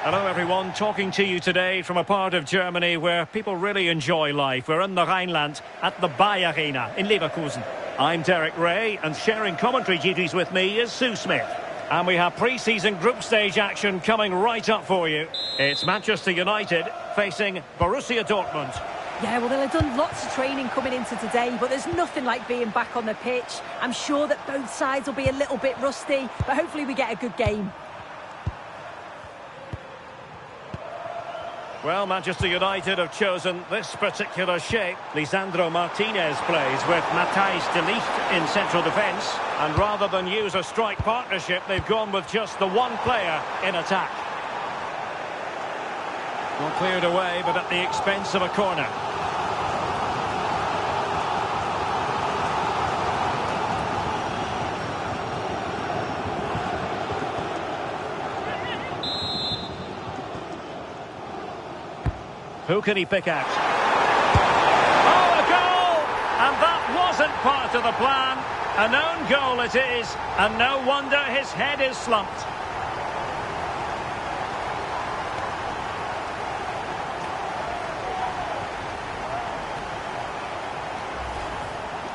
Hello everyone, talking to you today from a part of Germany where people really enjoy life. We're in the Rhineland at the Bayer Arena in Leverkusen. I'm Derek Ray, and sharing commentary duties with me is Sue Smith. And we have pre-season group stage action coming right up for you. It's Manchester United facing Borussia Dortmund. Yeah, well, they'll have done lots of training coming into today, but there's nothing like being back on the pitch. I'm sure that both sides will be a little bit rusty, but hopefully we get a good game. Well, Manchester United have chosen this particular shape. Lisandro Martínez plays with Matthijs Ligt in central defence. And rather than use a strike partnership, they've gone with just the one player in attack. Well, cleared away, but at the expense of a corner. Who can he pick out? Oh, a goal! And that wasn't part of the plan. An own goal it is, and no wonder his head is slumped.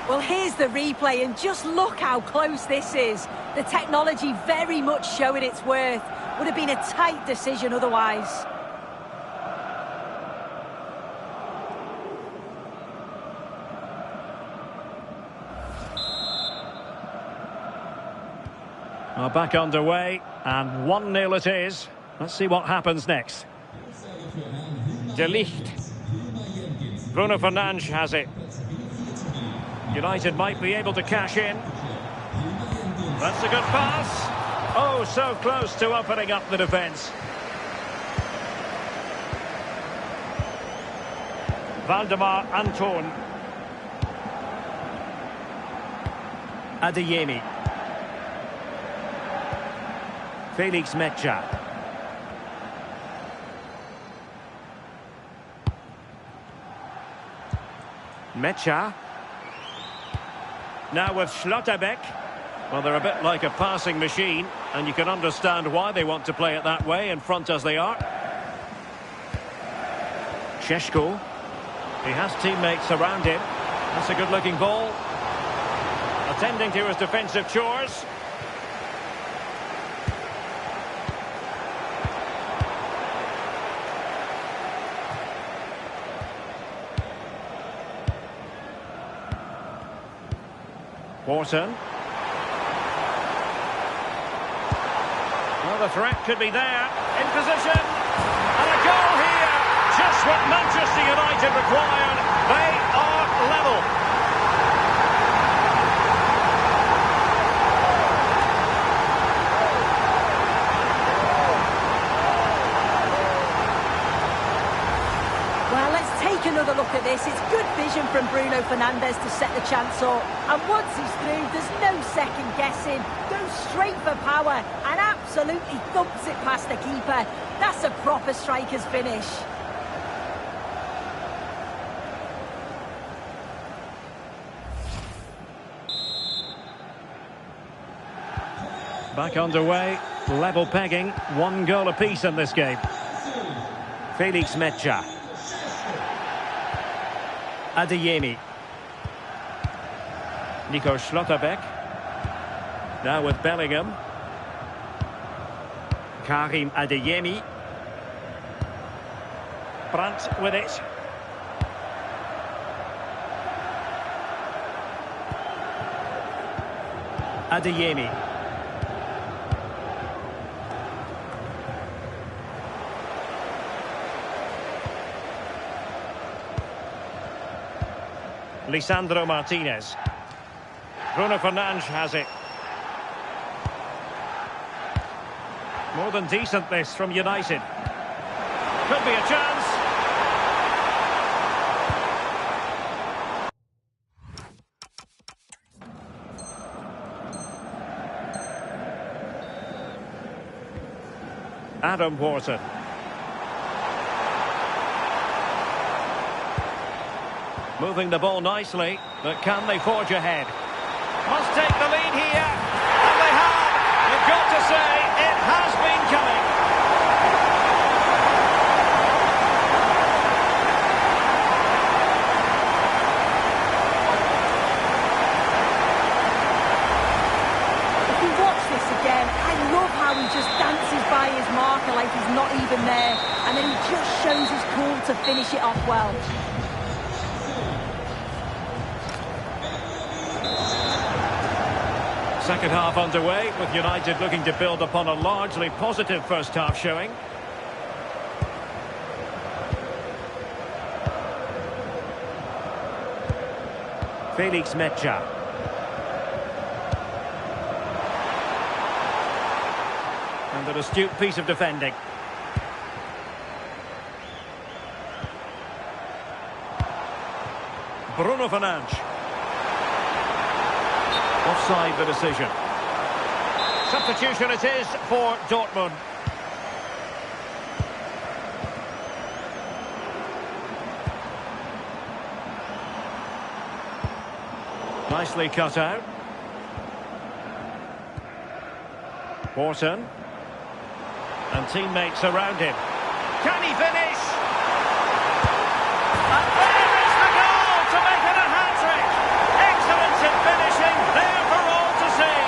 Well, here's the replay, and just look how close this is. The technology very much showing its worth. Would have been a tight decision otherwise. Back underway, and 1-0 it is. Let's see what happens next. Ligt. Bruno Fernandes has it. United might be able to cash in. That's a good pass. Oh, so close to opening up the defence. Valdemar Anton. Adeyemi. Felix Manger. Manger. Now with Schlotterbeck. Well, they're a bit like a passing machine, and you can understand why they want to play it that way, in front as they are. Šeško. He has teammates around him. That's a good-looking ball. Attending to his defensive chores. Wharton. Well, the threat could be there. In position. And a goal here. Just what Manchester United required. They are level. Another look at this. It's good vision from Bruno Fernandes to set the chance up. And once he's through, there's no second guessing. Goes straight for power and absolutely thumps it past the keeper. That's a proper striker's finish. Back underway. Level pegging. 1 goal apiece in this game. Felix Manger. Adeyemi. Nico Schlotterbeck. Now with Bellingham. Karim Adeyemi. Brandt with it. Adeyemi. Lisandro Martínez. Bruno Fernandes has it. More than decent this from United. Could be a chance. Adam Wharton. Moving the ball nicely, but can they forge ahead? Must take the lead here, and they have. You've got to say, it has been coming. If you watch this again, I love how he just dances by his marker like he's not even there, and then he just shows his cool to finish it off well. Second half underway, with United looking to build upon a largely positive first half showing. Felix Manger. And an astute piece of defending. Bruno Fernandes. Offside the decision. Substitution it is for Dortmund. Nicely cut out. Wharton. And teammates around him. Can he finish? And there is the goal to make it a hat-trick. Excellence in finishing, there for all to see.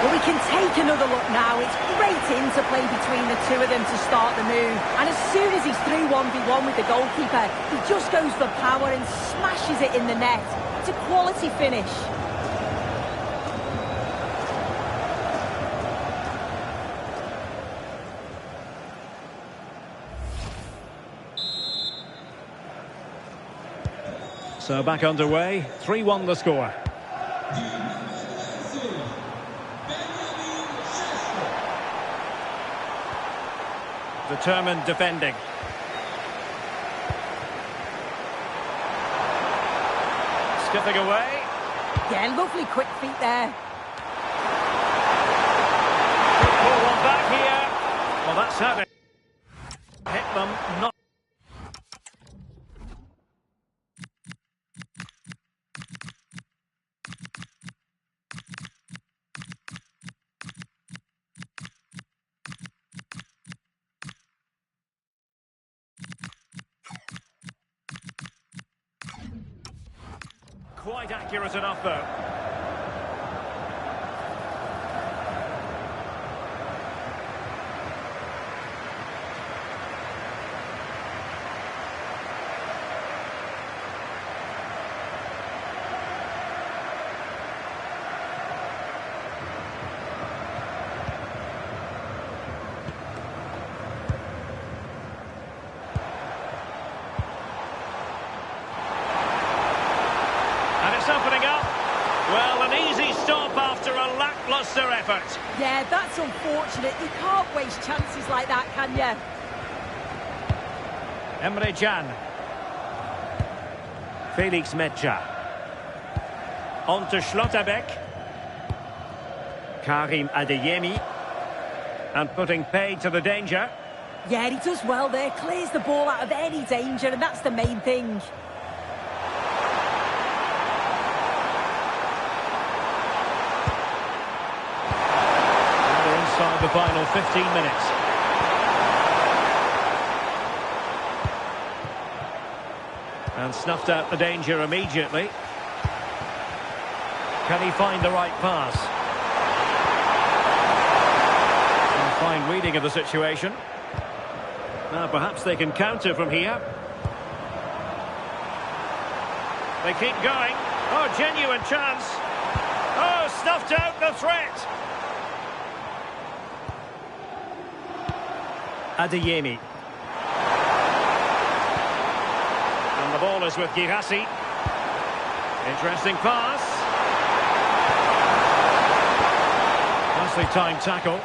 Well, we can take another look now. It's great interplay between the two of them to start the move. And as soon as he's through 1v1 with the goalkeeper, he just goes for power and smashes it in the net. It's a quality finish. So back underway, 3-1 the score. Determined defending. Skipping away. Yeah, lovely quick feet there. Pull one back here. Well, that's how they hit them. Not. Quite accurate enough, though. Opening up. Well, an easy stop after a lacklustre effort. Yeah, that's unfortunate. You can't waste chances like that, can you? Emre Can. Felix Manger. On to Schlotterbeck. Karim Adeyemi. And putting pay to the danger. Yeah, he does well there. Clears the ball out of any danger, and that's the main thing. Inside the final 15 minutes. And snuffed out the danger immediately. Can he find the right pass? And fine reading of the situation. Now perhaps they can counter from here. They keep going. Oh, genuine chance. Oh, snuffed out the threat. Adeyemi. And the ball is with Girassi. Interesting pass. Nicely timed tackle.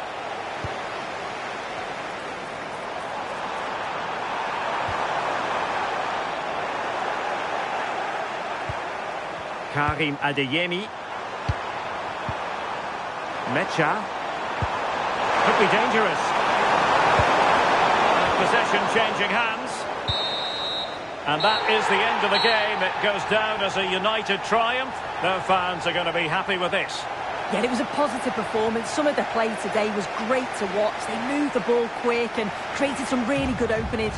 Karim Adeyemi. Mecha. Could be dangerous. Possession changing hands. And that is the end of the game. It goes down as a united triumph. No fans are going to be happy with this. Yeah, it was a positive performance. Some of the play today was great to watch. They moved the ball quick and created some really good openings.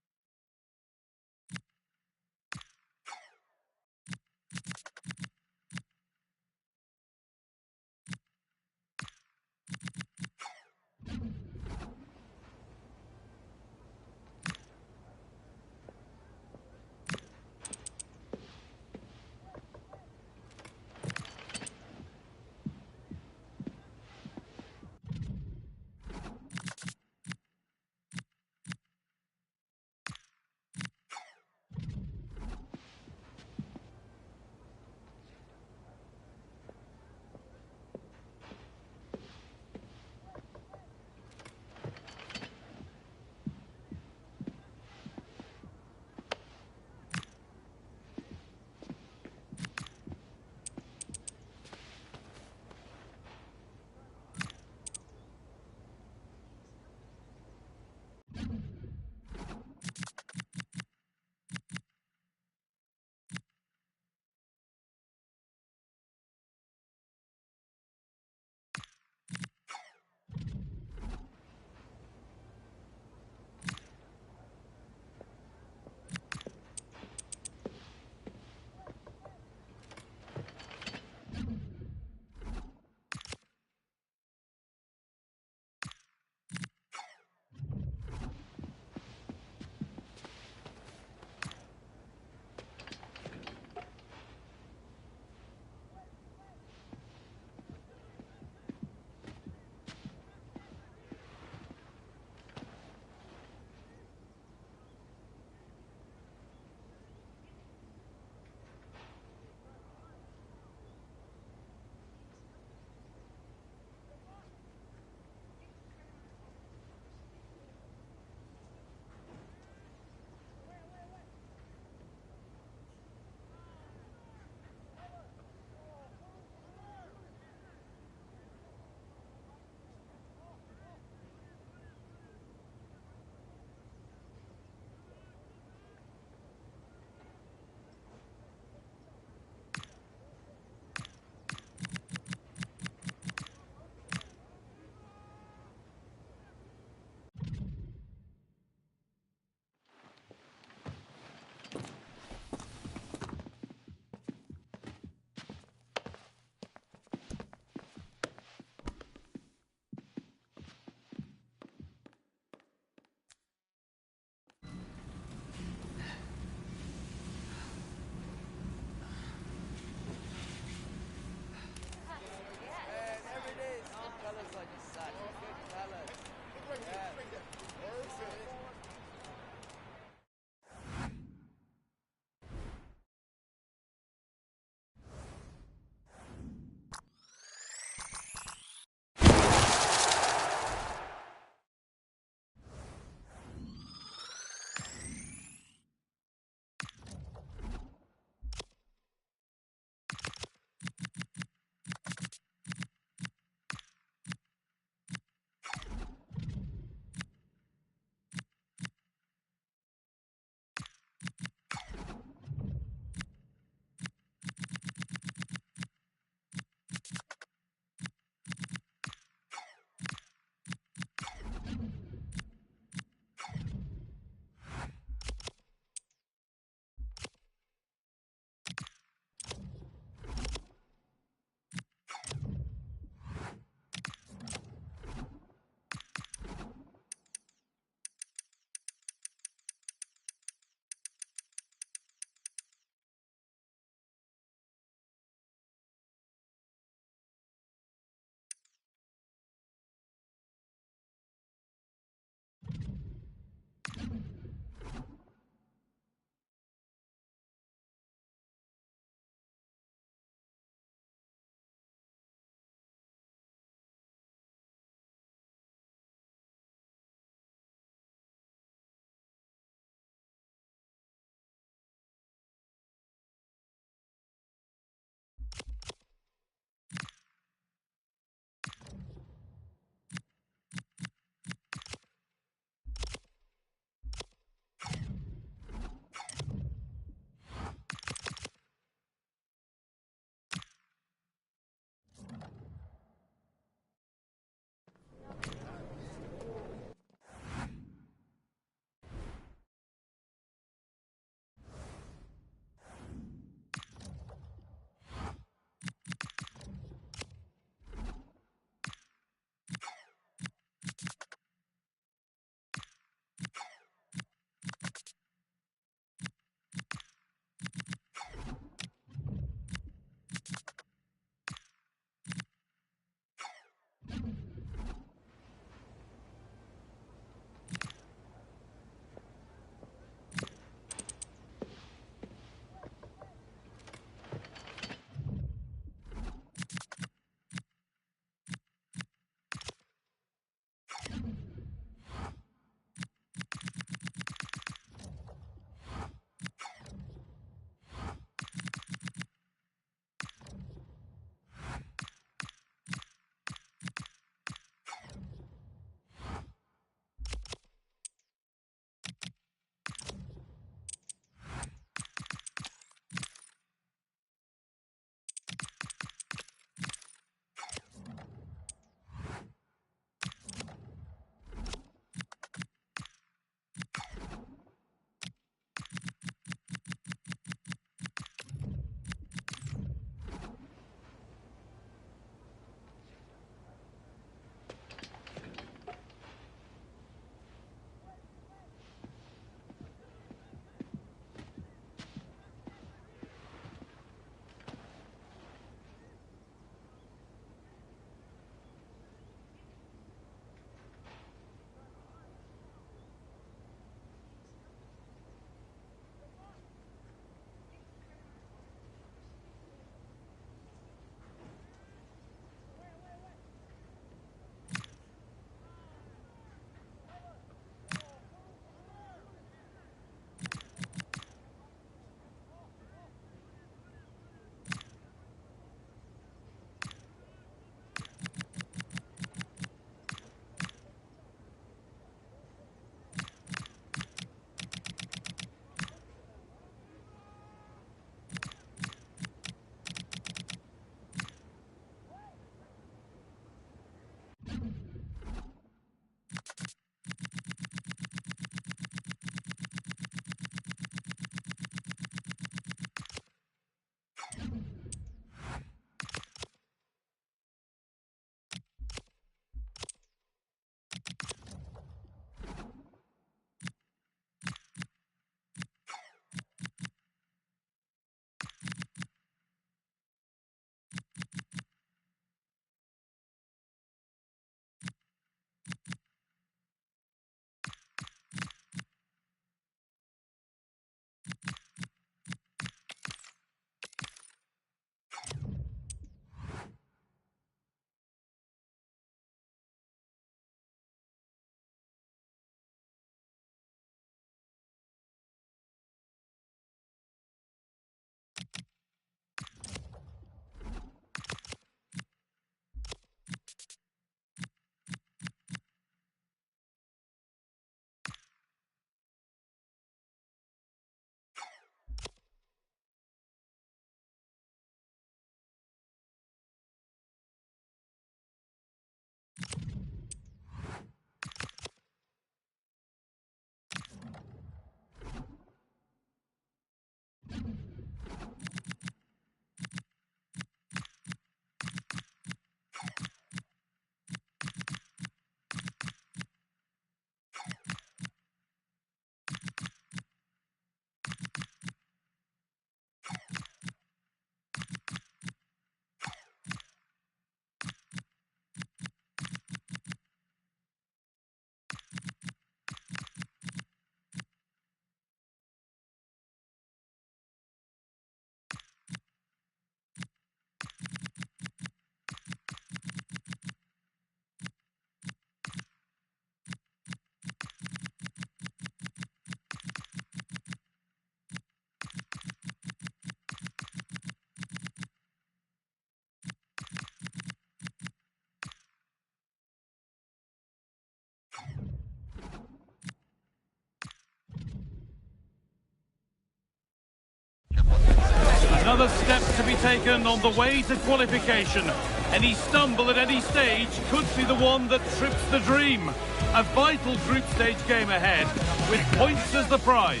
Further steps to be taken on the way to qualification. Any stumble at any stage could be the one that trips the dream. A vital group stage game ahead, with points as the prize.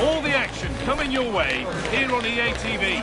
All the action coming your way here on EA TV.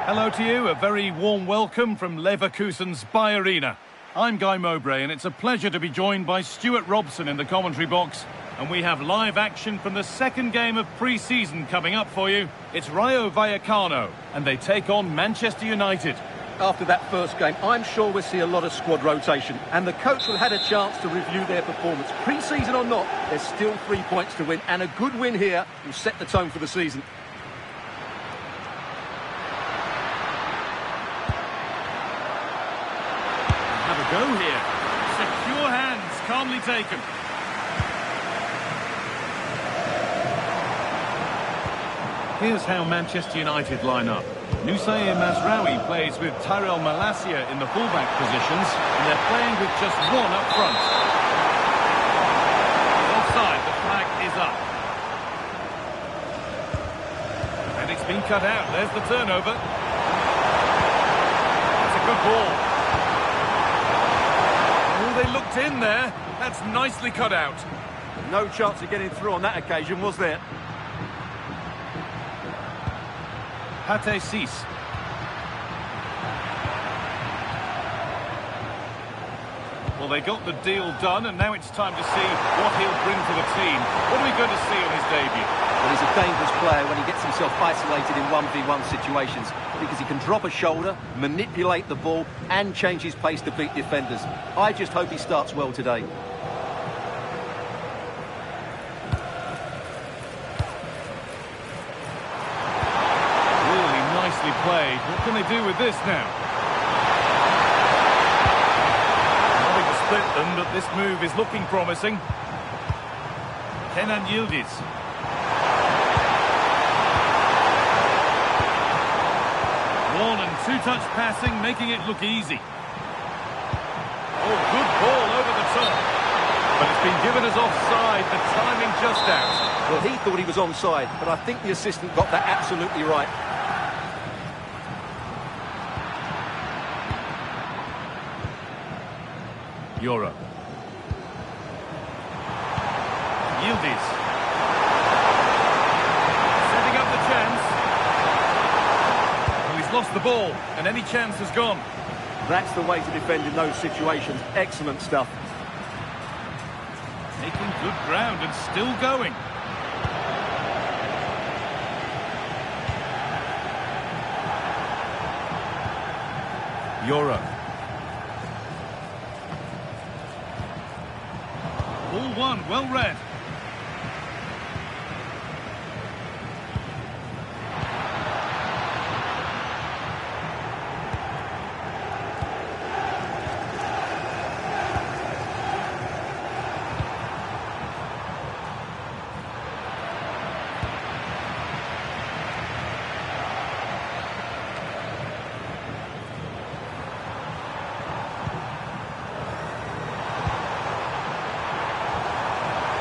Hello to you, a very warm welcome from Leverkusen's Bayer Arena. I'm Guy Mowbray, and it's a pleasure to be joined by Stuart Robson in the commentary box. And we have live action from the second game of pre-season coming up for you. It's Rayo Vallecano, and they take on Manchester United. After that first game, I'm sure we'll see a lot of squad rotation, and the coach will have had a chance to review their performance. Pre-season or not, there's still 3 points to win, and a good win here will set the tone for the season. Have a go here. Secure hands, calmly taken. Here's how Manchester United line up. Nusayr Mazraoui plays with Tyrell Malacia in the fullback positions, and they're playing with just one up front. Offside, the flag is up. And it's been cut out. There's the turnover. That's a good ball. Oh, they looked in there. That's nicely cut out. No chance of getting through on that occasion, was there? Pate Cis. Well, they got the deal done, and now it's time to see what he'll bring to the team. What are we going to see on his debut? Well, he's a dangerous player when he gets himself isolated in 1v1 situations, because he can drop a shoulder, manipulate the ball, and change his pace to beat defenders. I just hope he starts well today. Played. What can they do with this now? Nothing to split them, but this move is looking promising. Kenan Yildiz. One and two-touch passing, making it look easy. Oh, good ball over the top. But it's been given as offside, the timing just out. Well, he thought he was onside, but I think the assistant got that absolutely right. Euro. Yildiz. Setting up the chance. Well, he's lost the ball, and any chance has gone. That's the way to defend in those situations. Excellent stuff. Making good ground and still going. Euro. Ball one, well read.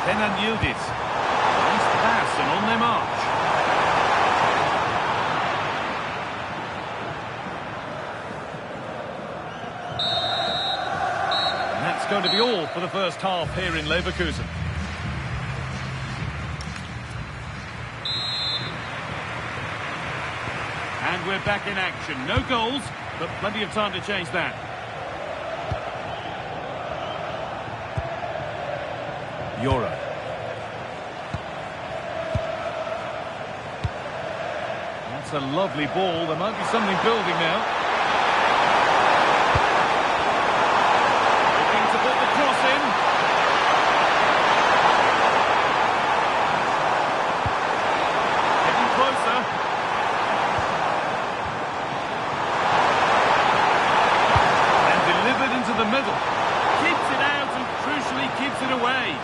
Kenan Yildiz. Nice pass and on their march. And that's going to be all for the first half here in Leverkusen. And we're back in action. No goals, but plenty of time to change that. Euro. That's a lovely ball. There might be something building now. Looking to put the cross in. Getting closer. And delivered into the middle. Keeps it out and crucially keeps it away.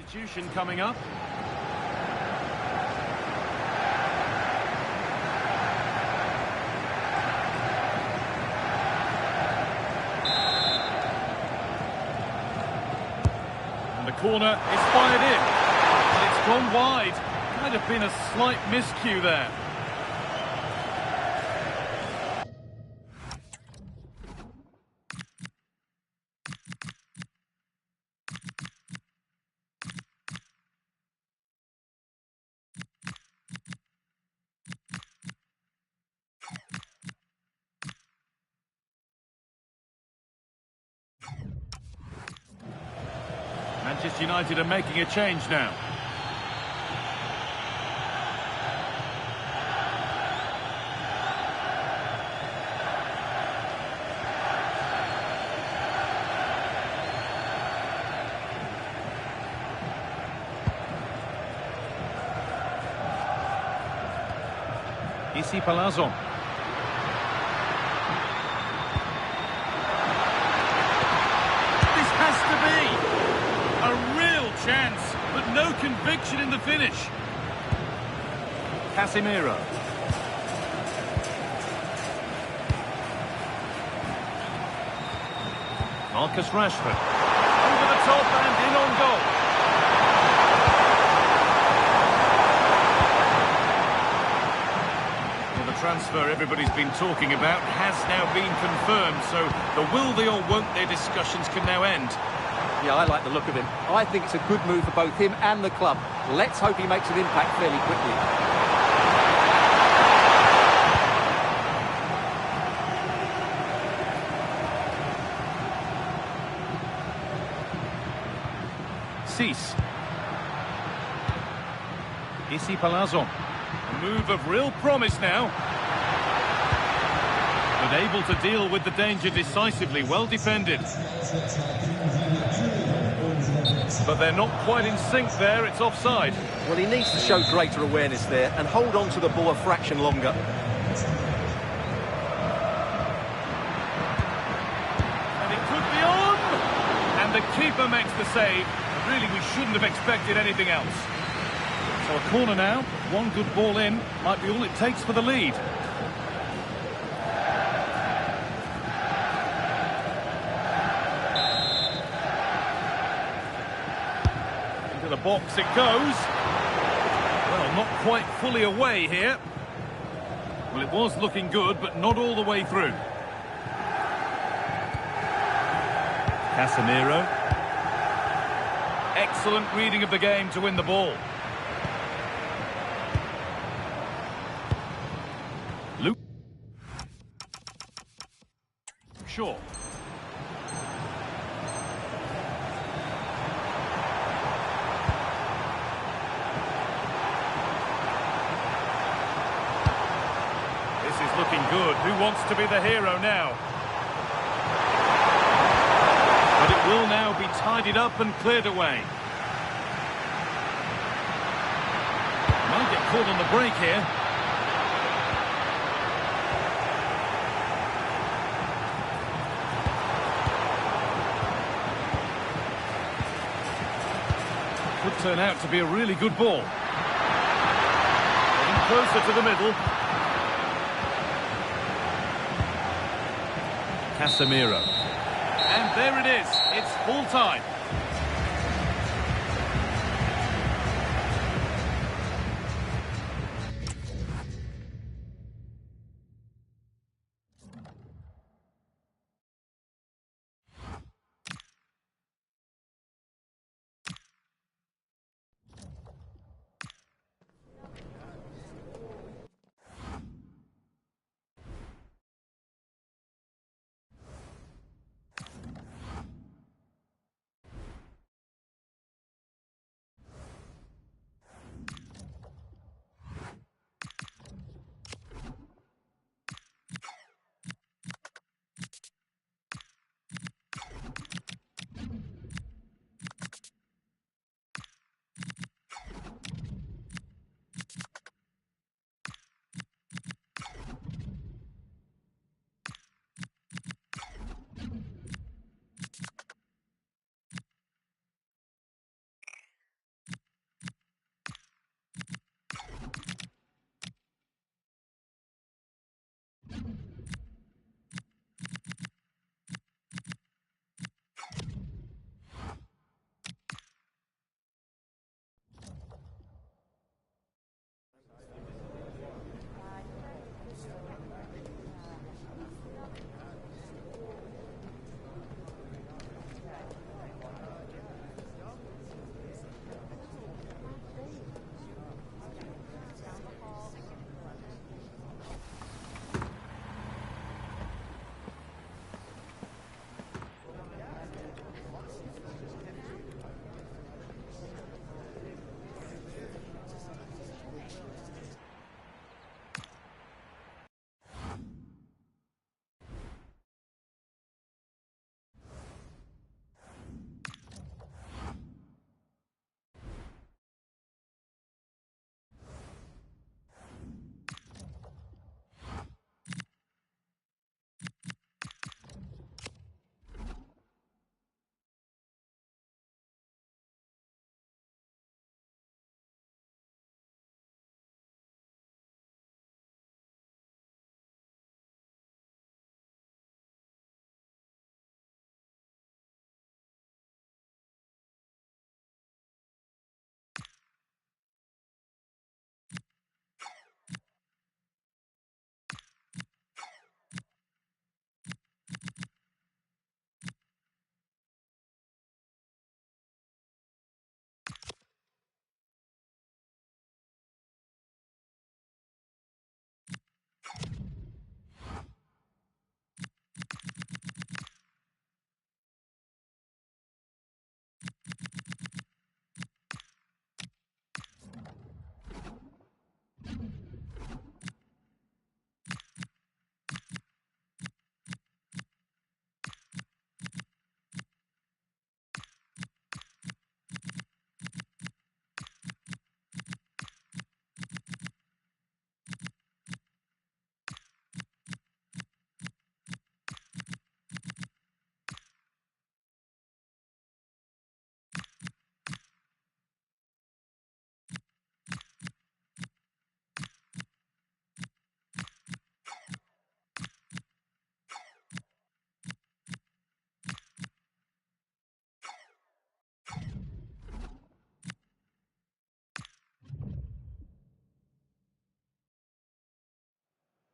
substitution coming up. And the corner is fired in. And it's gone wide. Might have been a slight miscue there. Manchester United are making a change now. Ici Palazzo. This has to be a real chance, but no conviction in the finish. Casemiro. Marcus Rashford. Over the top and in on goal. Transfer everybody's been talking about has now been confirmed, so the will they or won't they discussions can now end. Yeah, I like the look of him. I think it's a good move for both him and the club. Let's hope he makes an impact fairly quickly. Cease. Ici Palazzo. A move of real promise now. But able to deal with the danger decisively, well defended. But they're not quite in sync there, it's offside. Well, he needs to show greater awareness there and hold on to the ball a fraction longer. And it could be on! And the keeper makes the save. Really, we shouldn't have expected anything else. So a corner now, one good ball in, might be all it takes for the lead. Into the box it goes. Well, not quite fully away here. Well, it was looking good, but not all the way through. Casemiro. Excellent reading of the game to win the ball. Luke Shaw. This is looking good. Who wants to be the hero now? But it will now be tidied up and cleared away. Might get caught on the break here. Could turn out to be a really good ball. Getting closer to the middle. Casemiro. And there it is. It's full time.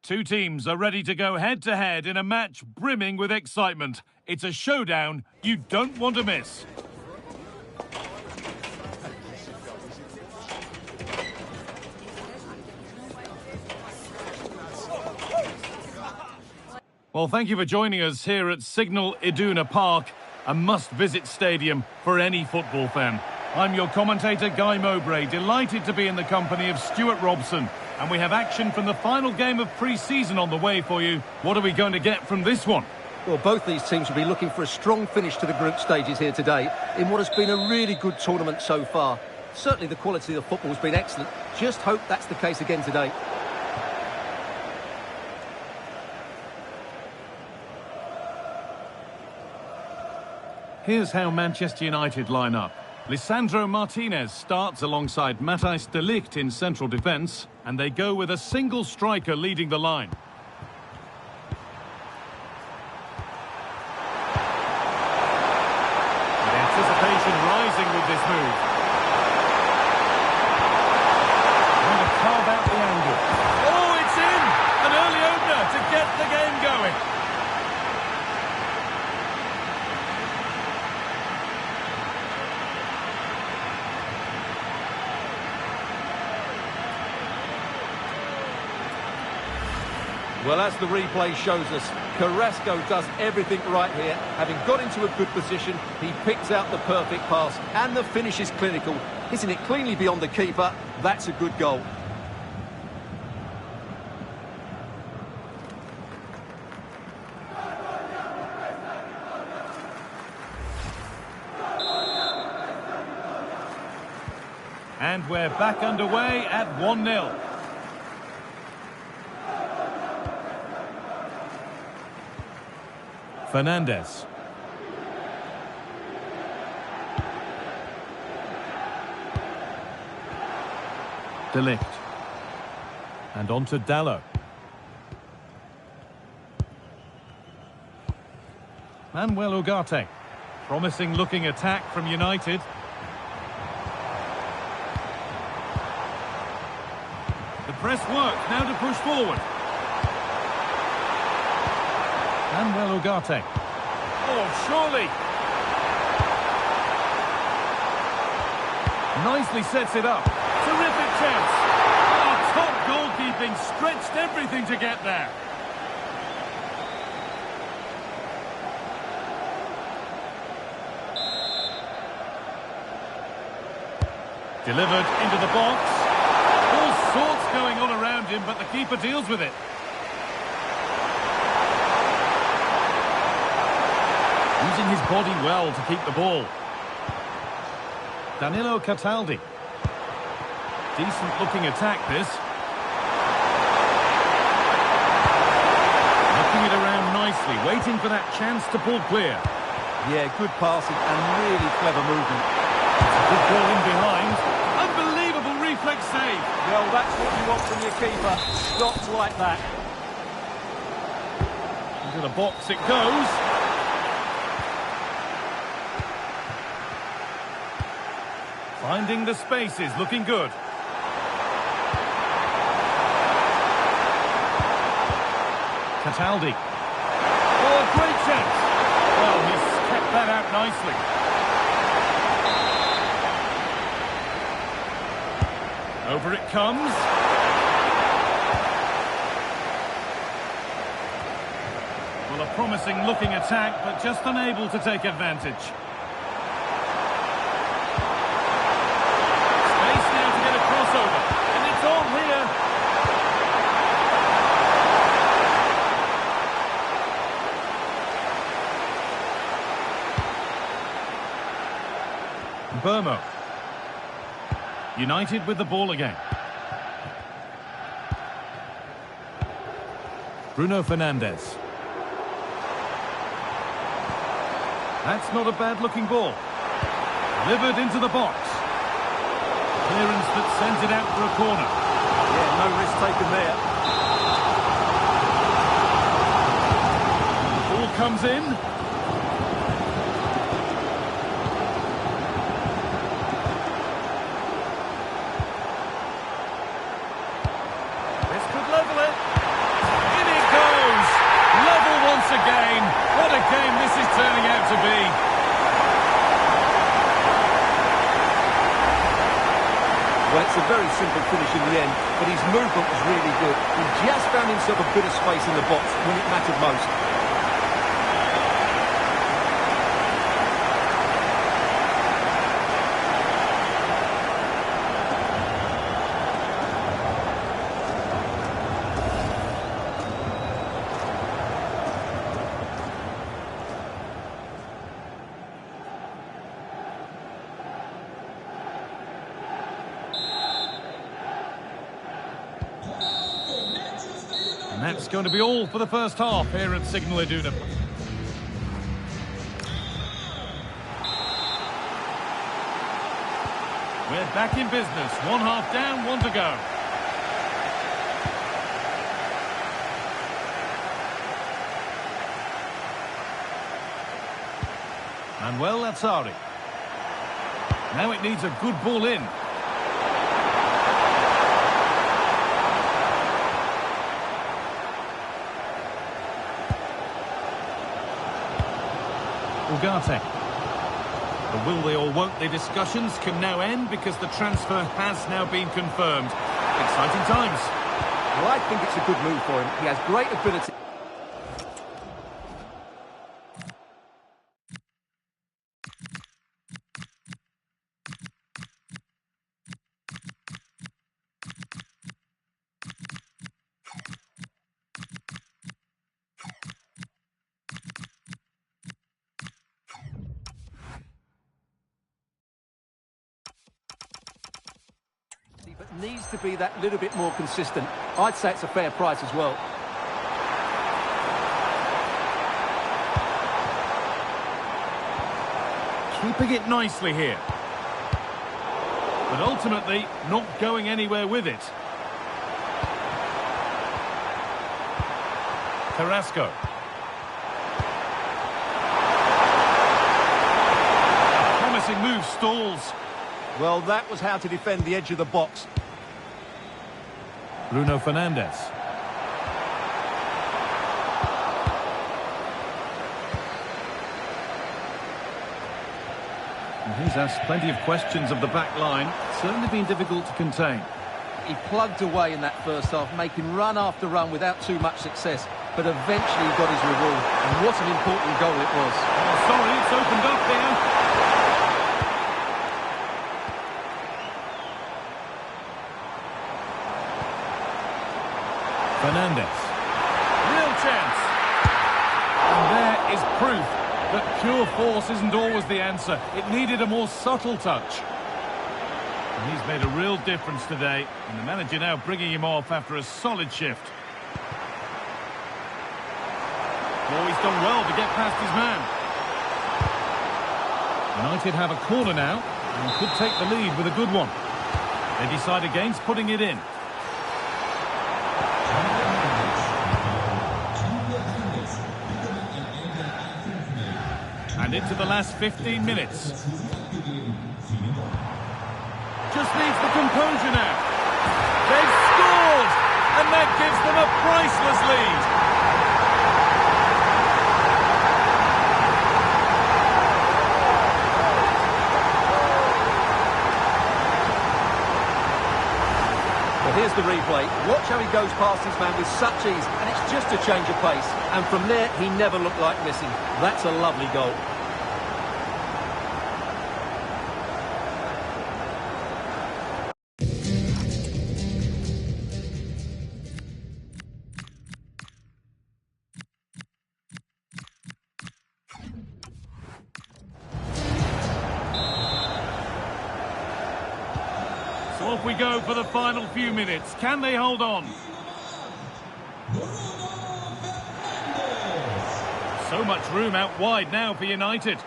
Two teams are ready to go head-to-head in a match brimming with excitement. It's a showdown you don't want to miss. Well, thank you for joining us here at Signal Iduna Park, a must-visit stadium for any football fan. I'm your commentator, Guy Mowbray, delighted to be in the company of Stuart Robson. And we have action from the final game of pre-season on the way for you. What are we going to get from this one? Well, both these teams will be looking for a strong finish to the group stages here today in what has been a really good tournament so far. Certainly the quality of the football has been excellent. Just hope that's the case again today. Here's how Manchester United line up. Lisandro Martínez starts alongside Matthijs de Ligt in central defence, and they go with a single striker leading the line. The anticipation rising with this move. Trying to carve out the angle. Oh, it's in! An early opener to get the game going. Well, as the replay shows us, Carrasco does everything right here. Having got into a good position, he picks out the perfect pass, and the finish is clinical. Hitting it cleanly beyond the keeper, that's a good goal. And we're back underway at 1-0. Fernandes. De Ligt. And on to Dalot. Manuel Ugarte. Promising looking attack from United. The press works, now to push forward. Manuel Ugarte. Oh, surely. Nicely sets it up. Terrific chance. Oh, top goalkeeping, stretched everything to get there. Delivered into the box. All sorts going on around him, but the keeper deals with it. Using his body well to keep the ball. Danilo Cataldi. Decent looking attack this. Knocking it around nicely, waiting for that chance to pull clear. Yeah, good passing and really clever movement. Good ball in behind. Unbelievable reflex save. Well, that's what you want from your keeper. Stops like that. Into the box it goes. Finding the spaces, looking good. Cataldi. Oh, great chance. Well, he's kept that out nicely. Over it comes. Well, a promising looking attack, but just unable to take advantage. Space now to get a crossover, and it's on here. Dermot. United with the ball again. Bruno Fernandes. That's not a bad-looking ball. Delivered into the box. Clearance that sends it out for a corner. Yeah, no risk taken there. The ball comes in. This could level it. In it goes. Level once again. What a game this is turning out to be. Well, it's a very simple finish in the end, but his movement was really good. He just found himself a bit of space in the box when it mattered most. And that's going to be all for the first half here at Signal Iduna. We're back in business. One half down, one to go. And well, that's Ari. Now it needs a good ball in. Ugarte. The will they or won't they discussions can now end because the transfer has now been confirmed. Exciting times. Well, I think it's a good move for him. He has great ability. But needs to be that little bit more consistent. I'd say it's a fair price as well. Keeping it nicely here. But ultimately, not going anywhere with it. Carrasco. A promising move stalls. Well, that was how to defend the edge of the box. Bruno Fernandes. And he's asked plenty of questions of the back line. Certainly been difficult to contain. He plugged away in that first half, making run after run without too much success. But eventually he got his reward. And what an important goal it was. Oh, sorry, it's opened up here. Fernandes. Real chance. And there is proof that pure force isn't always the answer. It needed a more subtle touch. And he's made a real difference today. And the manager now bringing him off after a solid shift. Oh, he's done well to get past his man. United have a corner now and could take the lead with a good one. They decide against putting it in. And into the last 15 minutes. Just needs the composure now. They've scored! And that gives them a priceless lead. Well, here's the replay. Watch how he goes past his man with such ease. And it's just a change of pace. And from there, he never looked like missing. That's a lovely goal. So off we go for the final few minutes. Can they hold on? So much room out wide now for United.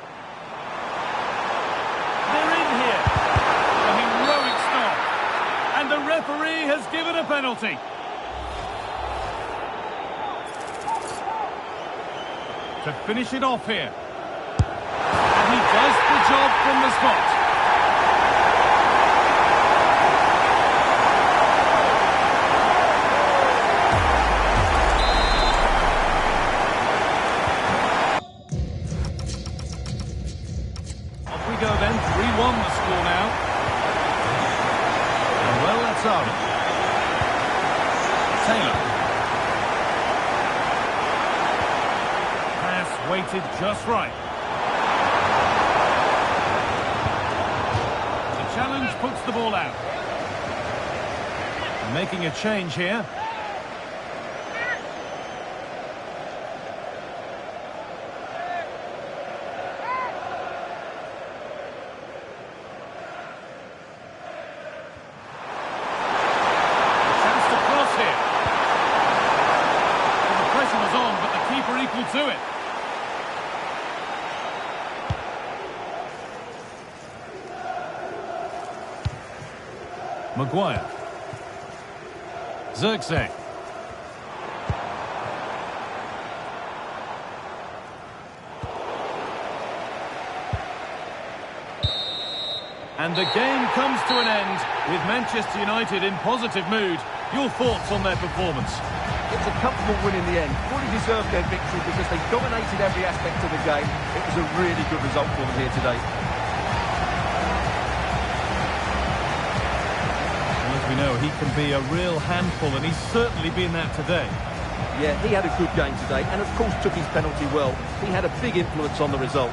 They're in here. A heroic stop. And the referee has given a penalty. To finish it off here. And he does the job from the spot. Go then, 3-1 the score now. And well, that's out. Taylor. Pass weighted just right. The challenge puts the ball out. Making a change here. To it. Maguire. Zirkzee. And the game comes to an end with Manchester United in positive mood. Your thoughts on their performance? It was a comfortable win in the end. Fully deserved their victory because they dominated every aspect of the game. It was a really good result for them here today. Well, as we know, he can be a real handful, and he's certainly been that today. Yeah, he had a good game today, and of course took his penalty well. He had a big influence on the result.